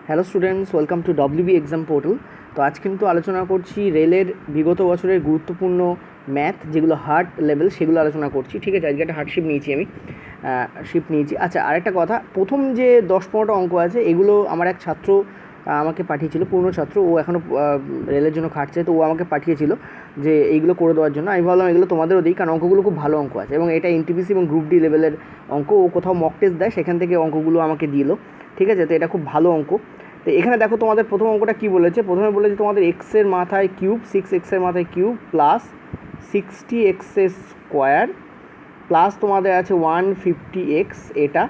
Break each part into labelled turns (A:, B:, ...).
A: Hello students, welcome to WB exam portal. তো আজ কিন্তু আলোচনা করছি রেলের বিগত বছরের গুরুত্বপূর্ণ ম্যাথ যেগুলো হার্ড লেভেল, সেগুলো আলোচনা করছি। ঠিক আছে, আজকে একটা হার্ডশিপ নিয়েছি আমি, শিপ নিয়েছি। আচ্ছা, আরেকটা কথা, প্রথম যে 10-15টা অঙ্ক আছে এগুলো আমার এক ছাত্র আমাকে পাঠিয়েছিল, পুরনো ছাত্র, ও এখনও রেলের জন্য খাটছে, তো ও আমাকে পাঠিয়েছিল যে এইগুলো করে দেওয়ার জন্য। আমি ভাবলাম এগুলো তোমাদেরও দিই, কারণ অঙ্কগুলো খুব ভালো অঙ্ক আছে এবং এটা এনটিপিসি এবং গ্রুপ ডি লেভেলের অঙ্ক। ও কোথাও মক টেস্ট দেয়, সেখান থেকে অঙ্কগুলো আমাকে দিল। ঠিক আছে, তো এটা খুব ভালো অঙ্ক। তো এখানে দেখো তোমাদের প্রথম অঙ্কটা কী বলেছে। প্রথমে বলেছে তোমাদের এক্সের মাথায় কিউব, 6x-এর মাথায় cube plus 60x square plus তোমাদের আছে 150x এটা।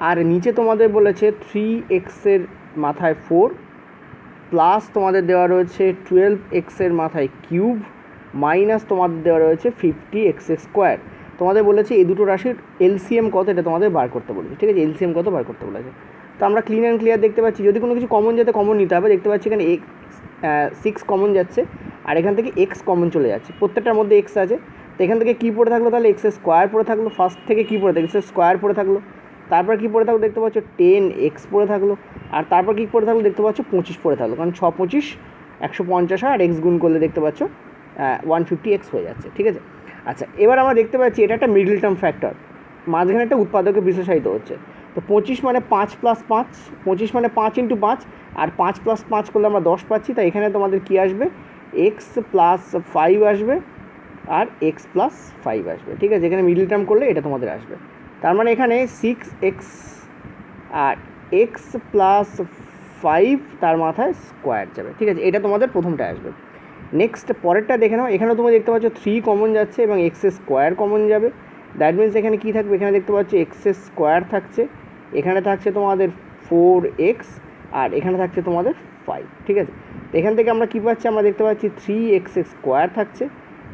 A: আর নিচে তোমাদের বলেছে 3x-এর মাথায় 4 প্লাস তোমাদের দেওয়া রয়েছে 12x-এর মাথায় কিউব মাইনাস তোমাদের দেওয়া রয়েছে 50x স্কোয়ার। তোমাদের বলেছে এই দুটো রাশির এলসিএম কত, এটা তোমাদের বার করতে বলেছে। ঠিক আছে, এলসিএম কত বার করতে বলেছে। তো আমরা ক্লিন অ্যান্ড ক্লিয়ার দেখতে পাচ্ছি, যদি কোনো কিছু কমন যেতে কমন নিতে হবে। দেখতে পাচ্ছি এখানে 6 কমন যাচ্ছে আর এখান থেকে x কমন চলে যাচ্ছে, প্রত্যেকটার মধ্যে x আছে। তো এখান থেকে কী পড়ে থাকলো, তাহলে x স্কোয়ার পড়ে থাকলো। ফার্স্ট থেকে কী পড়ে থাকলো, x স্কোয়ার পড়ে থাকলো। তারপর কী পড়ে থাকলো দেখতে পাচ্ছ 10x পড়ে থাকলো। আর তারপর কী পড়ে থাকলো দেখতে পাচ্ছ 25 পড়ে থাকলো, কারণ 6×25 150 হয়, আর x গুণ করলে দেখতে পাচ্ছ 150x হয়ে যাচ্ছে। ঠিক আছে, আচ্ছা এবার আমরা দেখতে পাচ্ছি এটা একটা মিডল টার্ম ফ্যাক্টর, মাঝখানে একটা উৎপাদকে বিশ্লেষিত হচ্ছে। তো 25 মানে 5 + 5, 25 মানে 5 × 5, আর 5 + 5 করলে আমরা 10 পাচ্ছি। তাই এখানে তোমাদের কী আসবে, x + 5 আসবে আর x + 5 আসবে। ঠিক আছে, এখানে মিডল টার্ম করলে এটা তোমাদের আসবে। তার মানে এখানে 6x আর x + 5 তার মাথায় স্কোয়ার যাবে। ঠিক আছে, এটা তোমাদের প্রথমটা আসবে। নেক্সট পরেরটা দেখে নাও। এখানেও তোমরা দেখতে পাচ্ছ 3 কমন যাচ্ছে এবং x স্কোয়ার কমন যাবে। দ্যাট মিনস এখানে কী থাকবে, এখানে দেখতে পাচ্ছ x স্কোয়ার থাকছে, এখানে থাকছে তোমাদের 4x আর এখানে থাকছে তোমাদের 5। ঠিক আছে, তো এখান থেকে আমরা কী পাচ্ছি, আমরা দেখতে পাচ্ছি 3x স্কোয়ার থাকছে।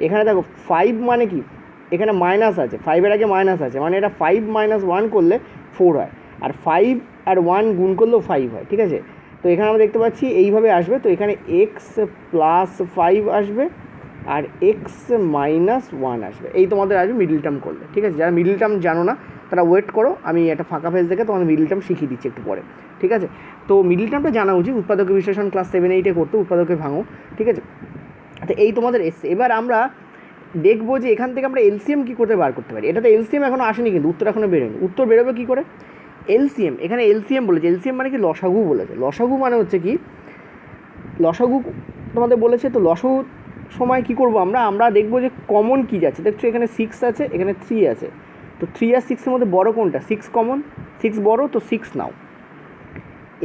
A: এখানে দেখো 5 মানে কি, এখানে মাইনাস আছে, 5-এর আগে মাইনাস আছে, মানে এটা 5 - 1 করলে 4 হয়, আর 5 আর 1 গুণ করলেও 5 হয়। ঠিক আছে, তো এখানে আমরা দেখতে পাচ্ছি এইভাবে আসবে। তো এখানে x + 5 আসবে আর x - 1 আসবে, এই তোমাদের আসবে মিডল টার্ম করলে। ঠিক আছে, যারা মিডল টার্ম জানো না তারা ওয়েট করো, আমি একটা ফাঁকা পেজ দেখে তোমাদের মিডল টার্ম শিখিয়ে দিচ্ছি একটু পরে। ঠিক আছে, তো মিডল টার্মটা জানা উচিত, উৎপাদকের বিশ্লেষণ ক্লাস 7-8 করতে, উৎপাদকে ভাঙো। ঠিক আছে, তো এই তোমাদের এসছে। এবার আমরা দেখবো যে এখান থেকে আমরা এলসিএম কী করে বার করতে পারি। এটাতে এলসিএম এখনও আসেনি, কিন্তু উত্তর এখনও বেরোয়নি। উত্তর বেরোবে কী করে, এলসিএম, এখানে এলসিএম বলেছে। এলসিএম মানে কি, লসাগু বলেছে। লসাগু মানে হচ্ছে কি, লসাগু তোমাদের বলেছে। তো লসাগু সময় কী করবো আমরা দেখবো যে কমন কী যাচ্ছে। দেখছো এখানে 6 আছে, এখানে 3 আছে। তো 3 আর 6-এর মধ্যে বড় কোনটা, 6 কমন, 6 বড়, তো 6 নাও।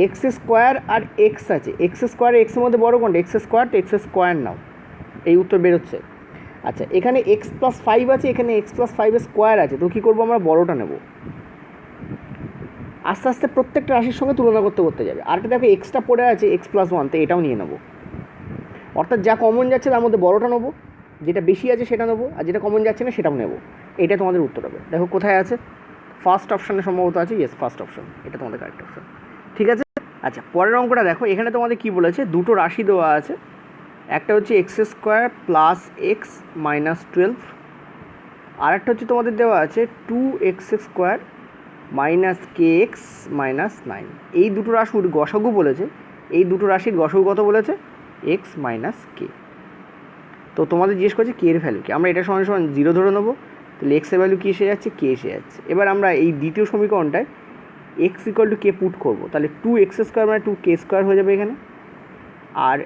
A: এক্স স্কোয়ার আর এক্স আছে, এক্স স্কোয়ার এক্সের মধ্যে বড় কোনটা, এক্স স্কোয়ার, তো এক্স স্কোয়ার নাও, এই উত্তর বেরোচ্ছে। আচ্ছা, এখানে x + 5 আছে, এখানে x + 5 স্কোয়ার আছে, তো কী করবো আমরা, বড়টা নেব। আস্তে আস্তে প্রত্যেকটা রাশির সঙ্গে তুলনা করতে করতে যাবে। আরেকটা দেখো এক্সটা পড়ে আছে, x + 1, তো এটাও নিয়ে নেবো। অর্থাৎ যা কমন যাচ্ছে তার মধ্যে বড়টা নেবো, যেটা বেশি আছে সেটা নেবো, আর যেটা কমন যাচ্ছে না সেটাও নেবো। এটা তোমাদের উত্তর হবে। দেখো কোথায় আছে, ফার্স্ট অপশানে সম্ভবত আছে। ইয়েস, ফার্স্ট অপশান, এটা তোমাদের কারেক্ট অপশান। ঠিক আছে, আচ্ছা পরের অঙ্কটা দেখো। এখানে তোমাদের কী বলেছে, দুটো রাশি দেওয়া আছে। একটা হচ্ছে x² + x - 12, আর একটা হচ্ছে তোমাদের দেওয়া আছে 2x² - kx - 9। এই দুটো রাশির গসাগু বলেছে। এই দুটো রাশির গসাগু কত বলেছে, x - k। তো তোমাদের জিজ্ঞেস করছে k এর ভ্যালু কি। আমরা এটা সমান সমান 0 ধরে নেবো, তাহলে x এর ভ্যালু কী এসে যাচ্ছে, k এসে যাচ্ছে। এবার আমরা এই দ্বিতীয় সমীকরণটায় x = k পুট করবো, তাহলে 2x² মানে 2k² হয়ে যাবে এখানে। আর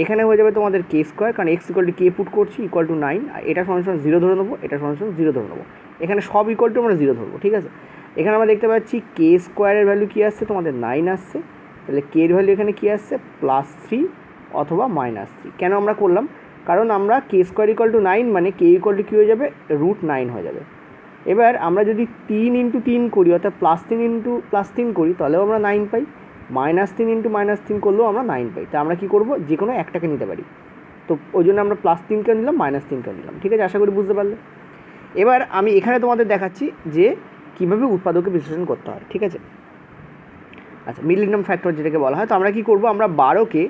A: এখানে হয়ে যাবে তোমাদের k², কারণ x = k পুট করছি, = 9। আর এটা সমান সমান 0 ধরে নেবো, এটা সমান সমান 0 ধরে নেবো। এখানে সব = আমরা 0 ধরবো। ঠিক আছে, এখানে আমরা দেখতে পাচ্ছি k² এর ভ্যালু কী আসছে, তোমাদের 9 আসছে। তাহলে k এর ভ্যালু এখানে কী আসছে, +3 অথবা -3। কেন আমরা করলাম, কারণ আমরা k² = 9 মানে k = কী হয়ে যাবে, √9 হয়ে যাবে। এবার আমরা যদি 3 × 3 করি, অর্থাৎ +3 × +3 করি, তাহলেও আমরা 9 পাই। -3 × -3 করলেও আমরা 9 পাই। তো আমরা কী করবো, যে কোনো একটাকে নিতে পারি। তো ওই জন্য আমরা +3কে নিলাম, -3কে নিলাম। ঠিক আছে, আশা করি বুঝতে পারলে। এবার আমি এখানে তোমাদের দেখাচ্ছি যে কীভাবে উৎপাদকে বিশ্লেষণ করতে হয়। ঠিক আছে, আচ্ছা মিডল টার্ম ফ্যাক্টর যেটাকে বলা হয়। তো আমরা কী করবো, আমরা 12কে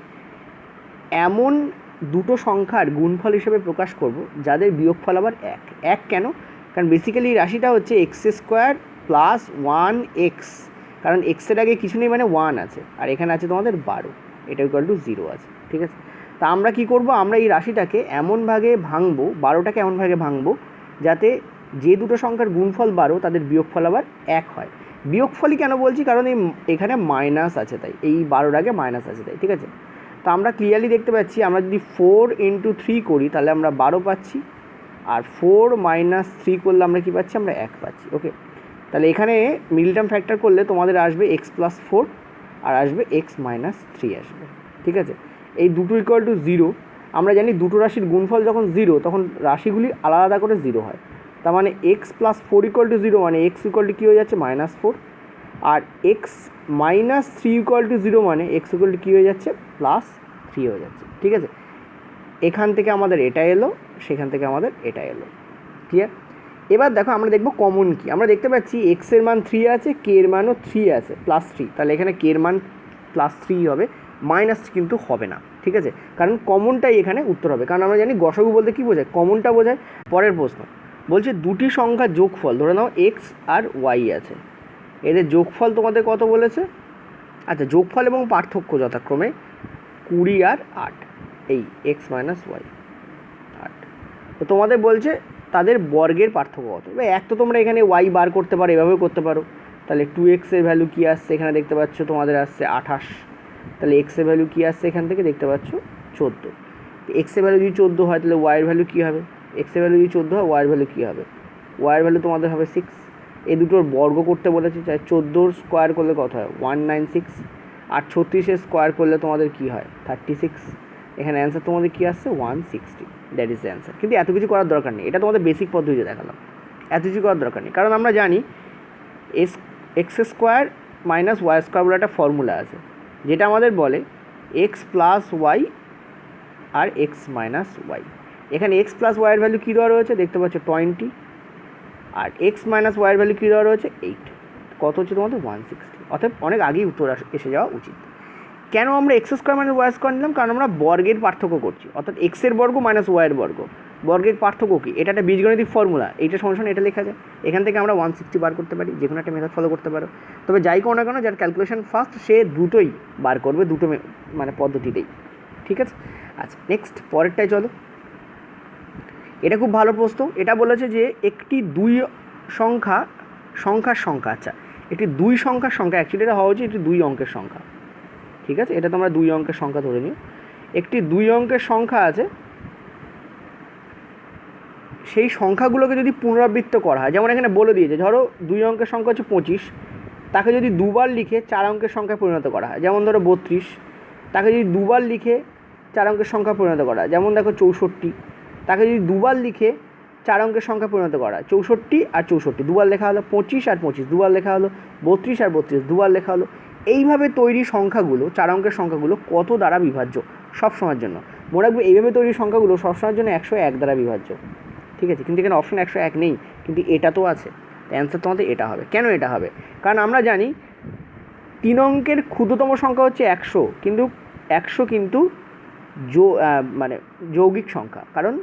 A: এমন দুটো সংখ্যার গুণফল হিসেবে প্রকাশ করব যাদের বিয়োগফল আবার 1। কেন, কারণ বেসিক্যালি রাশিটা হচ্ছে x² + 1x, কারণ এক্সের আগে কিছু নেই, মানে 1 আছে, আর এখানে আছে তোমাদের 12, এটা ইকুয়াল টু 0 আছে। ঠিক আছে, তা আমরা কি করব, আমরা এই রাশিটাকে এমন ভাগে ভাঙবো, 12টাকে এমন ভাগে ভাঙবো যাতে যে দুটো সংখ্যার গুণফল 12 তাদের বিয়োগফল আবার 1 হয়। বিয়োগফলই কেন বলছি, কারণ এখানে মাইনাস আছে তাই, এই 12 আগে মাইনাস আছে তাই। ঠিক আছে, তো আমরা ক্লিয়ারলি দেখতে পাচ্ছি, আমরা যদি 4 × 3 করি তাহলে আমরা 12 পাচ্ছি, আর 4 - 3 করলে আমরা কী পাচ্ছি, আমরা 1 পাচ্ছি। ওকে, তাহলে এখানে মিডল টার্ম ফ্যাক্টর করলে তোমাদের আসবে x+4 আর আসবে x-3 আসবে। ঠিক আছে, এই দুটো ইকুয়াল টু 0। আমরা জানি দুটো রাশির গুণফল যখন 0 তখন রাশিগুলি আলাদা আলাদা করে 0 হয়। তার মানে x+4 = 0, মানে x ইকুয়াল টু কী হয়ে যাচ্ছে, -4, আর x-3 = 0, মানে x ইকুয়াল টু কী হয়ে যাচ্ছে, +3 হয়ে যাচ্ছে। ঠিক আছে, এখান থেকে আমাদের এটা এলো, সেখান থেকে আমাদের এটা এলো। ঠিক আছে, এবার দেখো আমরা দেখব কমন কি। আমরা দেখতে পাচ্ছি x এর মান 3 আছে, k এর মানও 3 আছে, +3, তাহলে এখানে k এর মান +3 হবে, -3 কিন্তু হবে না। ঠিক আছে, কারণ কমনটাই এখানে উত্তর হবে, কারণ আমরা জানি গসাগু বলতে কী বোঝায়, কমনটা বোঝায়। পরের প্রশ্ন বলছে দুটি সংখ্যার যোগফল, ধরে নাও x আর y আছে, এদের যোগফল তোমাদের কত বলেছে। আচ্ছা, যোগফল এবং পার্থক্য যথাক্রমে 20 আর 8, এই x - y 8। তো তোমাদের বলছে তাদের বর্গের পার্থক্য কত। এবার এক তো তোমরা এখানে y বার করতে পারো, এভাবেও করতে পারো। তাহলে 2x এর ভ্যালু কী আসছে, এখানে দেখতে পাচ্ছ তোমাদের আসছে 28, তাহলে x এর ভ্যালু কী আসছে, এখান থেকে দেখতে পাচ্ছ 14। x এর ভ্যালু যদি 14 হয় তাহলে y এর ভ্যালু কী হবে, x এর ভ্যালু যদি 14 হয় y এর ভ্যালু কী হবে, y এর ভ্যালু তোমাদের হবে 6। এই দুটোর বর্গ করতে বলেছে, চাই 14 স্কোয়ার করলে কত হয়, 196, আর 36 স্কোয়ার করলে তোমাদের কী হয়, 36। এখানে অ্যান্সার তোমাদের কী আসছে, 160, দ্যাট ইজ দ্য অ্যান্সার। কিন্তু এত কিছু করার দরকার নেই, এটা তোমাদের বেসিক পদ্ধতিতে দেখালাম, এত কিছু করার দরকার নেই, কারণ আমরা জানি x² - y² বলে একটা ফর্মুলা আছে, যেটা আমাদের বলে x + y আর x - y। এখানে x + y এর ভ্যালু কী দেওয়া রয়েছে, দেখতে পাচ্ছ 20, আর x - y এর ভ্যালু কী দেওয়া রয়েছে, 8। কত হচ্ছে তোমাদের, 160। অর্থাৎ অনেক আগেই উত্তর এসে যাওয়া উচিত। কেন আমরা x² - y² নিলাম, কারণ আমরা বর্গের পার্থক্য করছি, অর্থাৎ x এর বর্গ - y এর বর্গ, বর্গের পার্থক্য কী, এটা একটা বীজগণিতিক ফর্মুলা, এইটা সমান এটা লেখা যায়। এখান থেকে আমরা 160 বার করতে পারি, যে কোনো একটা মেথড ফলো করতে পারো। তবে যাই করো না কেন, যার ক্যালকুলেশন ফার্স্ট সে দুটোই বার করবে, দুটো মানে পদ্ধতিতেই। ঠিক আছে, আচ্ছা নেক্সট পরেরটাই চলো। এটা খুব ভালো প্রশ্ন। এটা বলেছে যে একটি সংখ্যার সংখ্যা, আচ্ছা একটি 2 সংখ্যার সংখ্যা, অ্যাকচুয়ালি এটা হওয়া উচিত একটি 2 অঙ্কের সংখ্যা। ঠিক আছে, এটা তোমরা 2 অঙ্কের সংখ্যা ধরে নিও। একটি 2 অঙ্কের সংখ্যা আছে, সেই সংখ্যাগুলোকে যদি পুনরাবৃত্ত করা হয়, যেমন এখানে বলে দিয়েছে, ধরো 2 অঙ্কের সংখ্যা হচ্ছে 25, তাকে যদি দুবার লিখে 4 অঙ্কের সংখ্যায় পরিণত করা হয়, যেমন ধরো 32, তাকে যদি দুবার লিখে 4 অঙ্কের সংখ্যা পরিণত করা হয়, যেমন দেখো 64, তাকে যদি দুবার লিখে 4 অঙ্কের সংখ্যা পরিণত করা হয়, 64 আর 64 দুবার লেখা হলো, 25 আর 25 দুবার লেখা হলো, 32 আর 32 দুবার লেখা হলো। এইভাবে তৈরি সংখ্যাগুলো, 4 অঙ্কের সংখ্যাগুলো কত দ্বারা বিভাজ্য সব সময়ের জন্য। মনে রাখবে এইভাবে তৈরি সংখ্যাগুলো সবসময়ের জন্য 101 দ্বারা বিভাজ্য। ঠিক আছে, কিন্তু এখানে অপশন 101 নেই, কিন্তু এটা তো আছে, অ্যান্সার তোমাদের এটা হবে। কেন এটা হবে, কারণ আমরা জানি 3 অঙ্কের ক্ষুদ্রতম সংখ্যা হচ্ছে 100, কিন্তু 100 কিন্তু মানে যৌগিক সংখ্যা, কারণ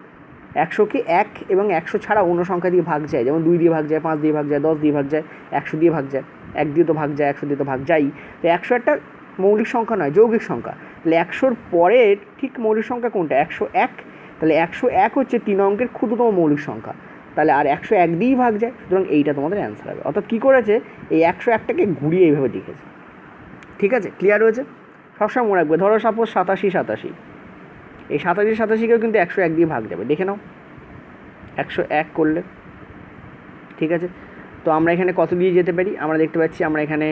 A: 100কে 1 এবং 100 ছাড়া অন্য সংখ্যা দিয়ে ভাগ যায়, যেমন 2 দিয়ে ভাগ যায়, 5 দিয়ে ভাগ যায়, 10 দিয়ে ভাগ যায়, 100 দিয়ে ভাগ যায়, 1 দিয়ে তো ভাগ যায়, 100 দিয়ে তো ভাগ যাই। তো 100 একটা মৌলিক সংখ্যা নয়, যৌগিক সংখ্যা। তাহলে 100-র পরের ঠিক মৌলিক সংখ্যা কোনটা, 101। তাহলে 101 হচ্ছে 3 অঙ্কের ক্ষুদ্রতম মৌলিক সংখ্যা, তাহলে আর 101 দিয়েই ভাগ যায়, সুতরাং এইটা তোমাদের অ্যান্সার হবে। অর্থাৎ কী করেছে, এই 101টাকে ঘুরিয়ে এইভাবে লিখেছে। ঠিক আছে, ক্লিয়ার হয়েছে। সবসময় মনে রাখবে, ধরো সাপোজ 87, এই 87কেও কিন্তু 101 দিয়ে ভাগ যাবে, দেখে নাও 101 করলে। ঠিক আছে, তো আমরা এখানে কত দিয়ে যেতে পারি, আমরা দেখতে পাচ্ছি আমরা এখানে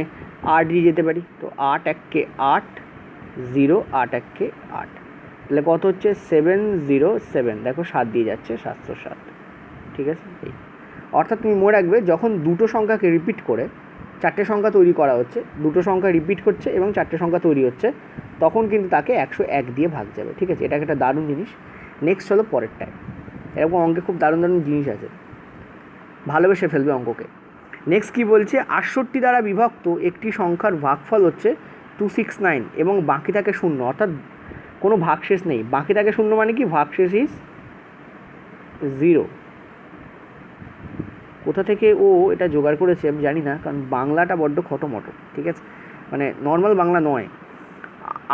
A: 8 দিয়ে যেতে পারি। তো 8 1কে 8, 0 8 1কে 8, তাহলে কত হচ্ছে 707, দেখো 7 দিয়ে যাচ্ছে, 707। ঠিক আছে, এই অর্থাৎ তুমি মনে রাখবে, যখন দুটো সংখ্যাকে রিপিট করে 4টে সংখ্যা তৈরি করা হচ্ছে, দুটো সংখ্যা রিপিট করছে এবং 4টে সংখ্যা তৈরি হচ্ছে, তখন কিন্তু তাকে 101 দিয়ে ভাগ যাবে। ঠিক আছে, এটা একটা দারুণ জিনিস। নেক্সট হলো পরেরটায়, এরকম অঙ্কে খুব দারুণ দারুণ জিনিস আছে, ভালোবেসে ফেলবে অঙ্ককে। নেক্সট কী বলছে, 68 দ্বারা বিভক্ত একটি সংখ্যার ভাগফল হচ্ছে 269 এবং বাকি থাকে 0, অর্থাৎ কোনো ভাগশেষ নেই, বাকি থাকে 0, মানে কি ভাগশেষ ইজ 0। কোথা থেকে ও এটা জোগাড় করেছে আমি জানি না, কারণ বাংলাটা বড্ড খটোমটো, ঠিক আছে, মানে নর্মাল বাংলা নয়।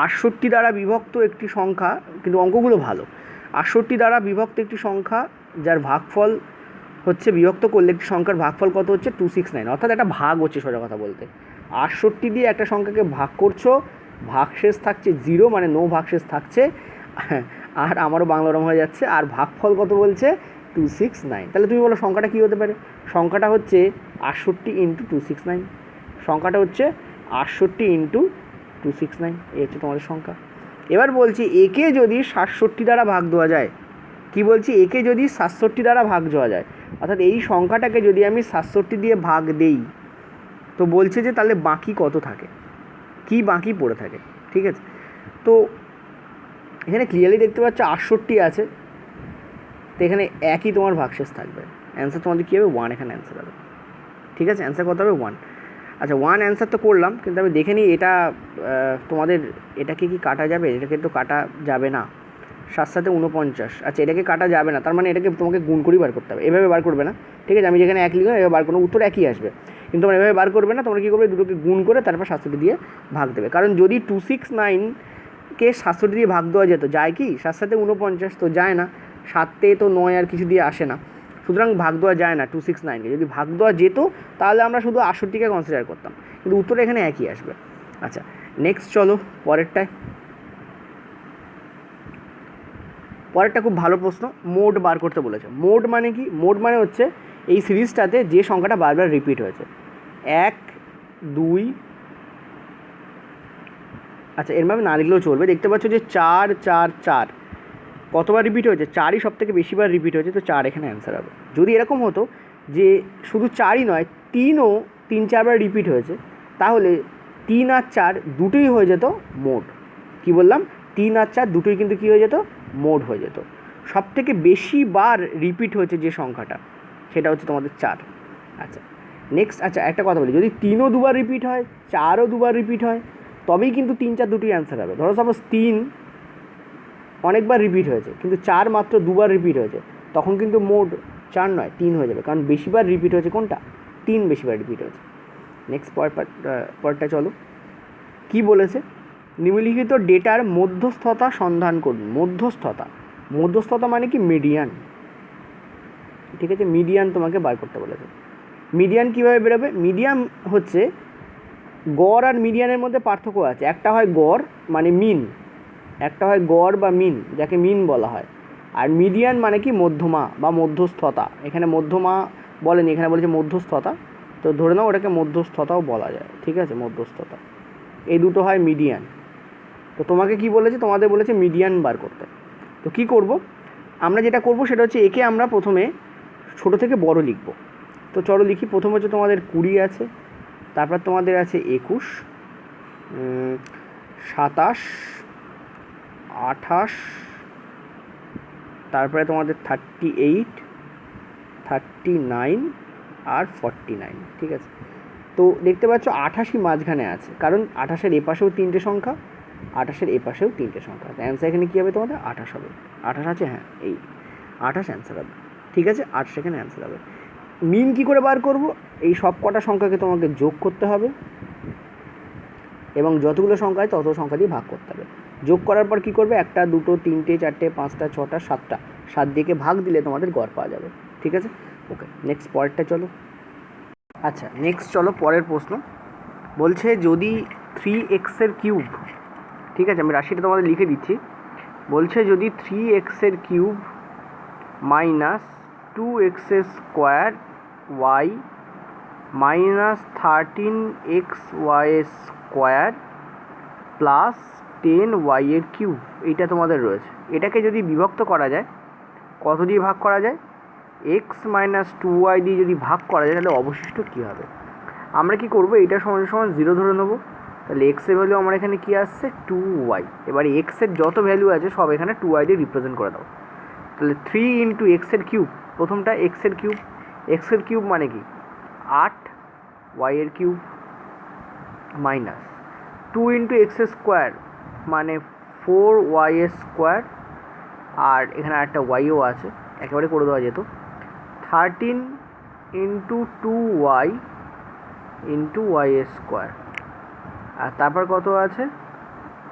A: 68 দ্বারা বিভক্ত একটি সংখ্যা, কিন্তু অঙ্কগুলো ভালো। 68 দ্বারা বিভক্ত একটি সংখ্যা যার ভাগফল হচ্ছে, বিভক্ত করলে একটি সংখ্যার ভাগফল কত হচ্ছে 269, অর্থাৎ একটা ভাগ হচ্ছে সোজা কথা বলতে। 68 দিয়ে একটা সংখ্যাকে ভাগ করছো, ভাগশেষ থাকছে 0, মানে নো ভাগশেষ থাকছে, আর আমারও বাংলা রকম হয়ে যাচ্ছে, আর ভাগফল কত বলছে 269। তাহলে তুমি বলো সংখ্যাটা কী হতে পারে? সংখ্যাটা হচ্ছে 68 ইন্টু 269, সংখ্যাটা হচ্ছে 68 ইন্টু 269, এই হচ্ছে তোমাদের সংখ্যা। এবার বলছি একে যদি 67 দ্বারা ভাগ দেওয়া যায়, কি বলছি, একে যদি 67 দ্বারা ভাগ দেওয়া যায়, অর্থাৎ এই সংখ্যাটাকে যদি আমি 67 দিয়ে ভাগ দেই, তো বলছে যে তাহলে বাকি কত থাকে, কি বাকি পড়ে থাকে, ঠিক আছে। তো এখানে ক্লিয়ারলি দেখতে পাচ্ছ 68 আছে, তো এখানে একই তোমার ভাগশেষ থাকবে, অ্যান্সার তোমাদের কী হবে 1, এখানে অ্যান্সার হবে, ঠিক আছে, অ্যান্সার কত হবে 1। আচ্ছা 1 অ্যান্সার তো করলাম, কিন্তু আমি দেখে নিই এটা তোমাদের এটাকে কি কাটা যাবে, এটাকে তো কাটা যাবে না, 7 7 49, আচ্ছা এটাকে কাটা যাবে না, তার মানে এটাকে তোমাকে গুণ করেই বার করতে হবে, এভাবে বার করবে না, ঠিক আছে, আমি যেখানে এক লিখলাম এভাবে বার করবো, উত্তর একই আসবে, কিন্তু তোমরা এভাবে বার করবে না, তোমরা কী করবে, দুটোকে গুণ করে তারপর 67 দিয়ে ভাগ দেবে, কারণ যদি 269কে 67 দিয়ে ভাগ দেওয়া যেত, যায় কি 7 7 49, তো যায় না, 7 তো 9 আর কিছু দিয়ে আসে না, সুতরাং ভাগ দেওয়া যায় না 269কে, যদি ভাগ দেওয়া যেত তাহলে আমরা শুধু 68কে কনসিডার করতাম, কিন্তু উত্তর এখানে একই আসবে। আচ্ছা নেক্সট চলো পরেরটায়, পরেরটা খুব ভালো প্রশ্ন, মোড বার করতে বলেছে। মোড মানে কি? মোড মানে হচ্ছে এই সিরিজটাতে যে সংখ্যাটা বারবার রিপিট হয়েছে, 1 2, আচ্ছা এরভাবে না লিখলেও চলবে, দেখতে পাচ্ছ যে 4 4 4 কতবার রিপিট হয়েছে, 4ই সব থেকে বেশিবার রিপিট হয়েছে, তো 4 এখানে অ্যান্সার হবে। যদি এরকম হতো যে শুধু 4ই নয়, 3ও 3 4 বার রিপিট হয়েছে, তাহলে 3 আর 4 দুটোই হয়ে যেত মোড। কি বললাম? 3 আর 4 দুটোই কিন্তু কী হয়ে যেত, মোড হয়ে যেত। সব থেকে বেশি বার রিপিট হয়েছে যে সংখ্যাটা, সেটা হচ্ছে তোমাদের 4। আচ্ছা নেক্সট, আচ্ছা একটা কথা বলি, যদি 3ও দুবার রিপিট হয়, 4ও দুবার রিপিট হয়, তবেই কিন্তু 3 4 দুটোই অ্যান্সার হবে। ধরো সাপোজ 3 অনেকবার রিপিট হয়েছে, কিন্তু 4 মাত্র দুবার রিপিট হয়েছে, তখন কিন্তু মোড 4 নয় 3 হয়ে যাবে, কারণ বেশিবার রিপিট হয়েছে কোনটা, 3 বেশিবার রিপিট হয়েছে। নেক্সট পরেরটা চলো, কি বলেছে, নিম্নলিখিত ডেটার মধ্যস্থতা সন্ধান করুন। মধ্যস্থতা, মধ্যস্থতা মানে কি, মিডিয়ান, ঠিক আছে, মিডিয়ান তোমাকে বার করতে বলেছে। মিডিয়ান কীভাবে বেরোবে? মিডিয়ান হচ্ছে, গড় আর মিডিয়ানের মধ্যে পার্থক্য আছে, একটা হয় গড় মানে মিন, একটা হয় গড় বা মিন, যাকে মিন বলা হয়, আর মিডিয়ান মানে কি, মধ্যমা বা মধ্যস্থতা। এখানে মধ্যমা বলেনি, এখানে বলেছে মধ্যস্থতা, তো ধরে নাও ওটাকে মধ্যস্থতাও বলা যায়, ঠিক আছে, মধ্যস্থতা, এই দুটো হয় মিডিয়ান। তো তোমাকে কি বলেছে, তোমাদের বলেছে মিডিয়ান বার করতে। তো কি করব, আমরা যেটা করব সেটা হচ্ছে, একে আমরা প্রথমে ছোট থেকে বড় লিখব। তো চলো লিখি, প্রথম হচ্ছে তোমাদের 20 আছে, তারপর তোমাদের আছে 21, 27, 28, তারপরে তোমাদের 38, 39 আর 49, ঠিক আছে। তো দেখতে পাচ্ছ 88 মাঝখানে আছে, কারণ 28-এর এপাশেও 3টে সংখ্যা, 28-এর এপাশেও 3টে সংখ্যা, অ্যান্সার এখানে কী হবে তোমাদের 28 হবে। 28 আছে, হ্যাঁ এই 28 অ্যান্সার হবে, ঠিক আছে, 8 সেখানে অ্যান্সার হবে। মিন কী করে বার করব? এই সব কটা সংখ্যাকে তোমাকে যোগ করতে হবে, এবং যতগুলো সংখ্যা হয় তত সংখ্যা দিয়ে ভাগ করতে হবে। যোগ করার পর কী করবে, 1 2 3 4 5 6 7টা, 7 দিকে ভাগ দিলে তোমাদের গড় পাওয়া যাবে, ঠিক আছে। ওকে নেক্সট পরেরটা চলো। আচ্ছা নেক্সট চলো পরের প্রশ্ন, বলছে যদি 3x-এর কিউব, ঠিক আছে, আমি রাশিটা তোমাদের লিখে দিচ্ছি, বলছে যদি 3x-এর cube minus 2x² y minus 13xy² plus 10y-এর কিউব, এইটা তোমাদের রয়েছে, এটাকে যদি বিভক্ত করা যায়, কত দিয়ে ভাগ করা যায়, x মাইনাস 2y দিয়ে যদি ভাগ করা যায়, তাহলে অবশিষ্ট কী হবে? আমরা কি করব, এটা সমান সমান 0 ধরে নেব, তাহলে এক্সের ভ্যালু আমার এখানে কী আসছে 2y, এবারে এক্সের যত ভ্যালু আছে সব এখানে 2y দিয়ে রিপ্রেজেন্ট করে দাও, তাহলে 3 ইন্টু এক্সের কিউব, প্রথমটা এক্সের কিউব, এক্সের কিউব মানে কি 8, y-এর কিউব মাইনাস 2 ইন্টু x² মানে 4y², আর এখানে আরেকটা ওয়াইও আছে, একেবারে করে দেওয়া যেত, 13 into 2y into y square, আর তারপর কত আছে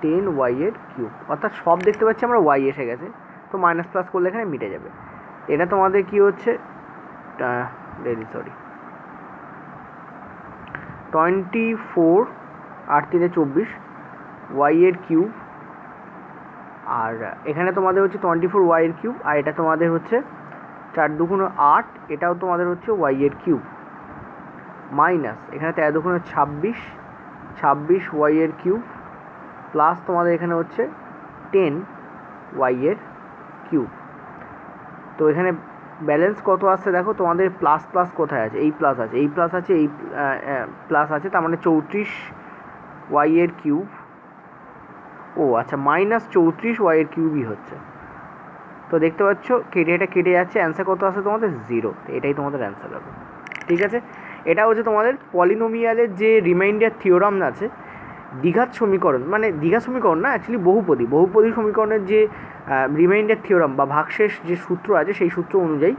A: 10y এর কিউব, অর্থাৎ সব দেখতে পাচ্ছি আমরা y এসে গেছে, তো মাইনাস প্লাস করলে এখানে মিটে যাবে। এটা তোমাদের কি হচ্ছে 24 আর 3 24 y এর কিউব, আর এখানে তোমাদের হচ্ছে 24y এর কিউব, আর এটা তোমাদের হচ্ছে 4 2 8, এটাও তোমাদের হচ্ছে y এর কিউব, মাইনাস এখানে 13 2 26 y এর কিউব, প্লাস তোমাদের এখানে হচ্ছে 10y এর কিউব। তো এখানে ব্যালেন্স কত আসছে দেখো, তোমাদের প্লাস প্লাস কোথায় আছে, এই প্লাস আছে, এই প্লাস আছে, এই প্লাস আছে, তার মানে 34y এর কিউব, ও আচ্ছা মাইনাস 34y এর কিউবই হচ্ছে। তো দেখতে পাচ্ছ এটা কেটে যাচ্ছে, অ্যান্সার কত আসে তোমাদের 0, এটাই তোমাদের অ্যান্সার হবে। ঠিক আছে, এটা হচ্ছে তোমাদের পলিনোমিয়ালের যে রিমাইন্ডার থিওরাম আছে, দ্বিঘাত সমীকরণ, মানে দ্বিঘাত সমীকরণ না, অ্যাকচুয়ালি বহুপদী সমীকরণের যে রিমাইন্ডার থিওরাম বা ভাগশেষ যে সূত্র আছে, সেই সূত্র অনুযায়ী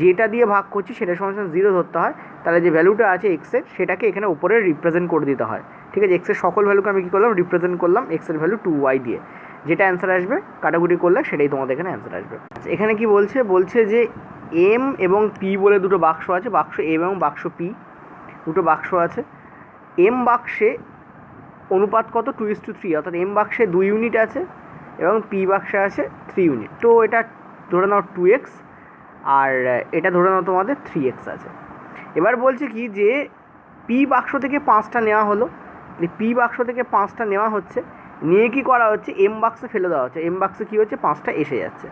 A: যেটা দিয়ে ভাগ করছি সেটা সমান 0 ধরতে হয়, তাহলে যে ভ্যালুটা আছে এক্সের সেটাকে এখানে উপরে রিপ্রেজেন্ট করে দিতে হয়। ঠিক আছে, এক্সের সকল ভ্যালুকে আমি কী করলাম, রিপ্রেজেন্ট করলাম এক্সের ভ্যালু 2y দিয়ে, যেটা অ্যান্সার আসবে কাটাকুটি করলে সেটাই তোমাদের এখানে অ্যান্সার আসবে। আচ্ছা, এখানে কি বলছে যে এম এবং পি বলে দুটো বাক্স আছে, বাক্স এম এবং বাক্স পি, দুটো বাক্স আছে। এম বাক্সে অনুপাত কত 2:3, অর্থাৎ এম বাক্সে 2 ইউনিট আছে এবং পি বাক্সে আছে 3 ইউনিট। তো এটা ধরে নাও 2x, আর এটা ধরে নাও তোমাদের 3x আছে। এবার বলছে কি যে পি বাক্স থেকে 5টা নেওয়া হলো, পি বাক্স থেকে 5টা নেওয়া হচ্ছে, নিয়ে কি করা হচ্ছে এম বাক্সে ফেলে দেওয়া হচ্ছে, এম বাক্সে কী হচ্ছে 5টা এসে যাচ্ছে,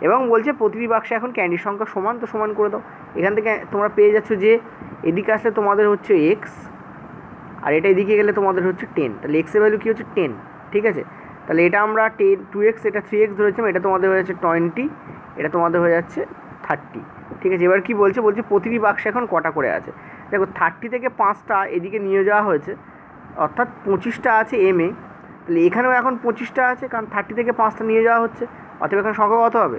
A: এবং বলছে প্রতিটি বাক্সে এখন ক্যান্ডির সংখ্যা সমান, তো সমান করে দাও। এখান থেকে তোমরা পেয়ে যাচ্ছ যে এদিকে আসলে তোমাদের হচ্ছে এক্স, আর এটা এদিকে গেলে তোমাদের হচ্ছে 10, তাহলে এক্সের ভ্যালু কী হচ্ছে 10। ঠিক আছে, তাহলে এটা আমরা 2x, এটা 3x ধরেছিলাম, এটা তোমাদের হয়ে যাচ্ছে 20, এটা তোমাদের হয়ে যাচ্ছে 30। ঠিক আছে, এবার কি বলছে প্রতিটি বাক্সে এখন কটা করে আছে, দেখো 30 থেকে 5টা এদিকে নিয়ে যাওয়া হয়েছে, অর্থাৎ 25টা আছে এম এ, তাহলে এখানেও এখন 25টা আছে, কারণ 30 থেকে 5টা নিয়ে যাওয়া হচ্ছে, অতএব এখন সংখ্যা কত হবে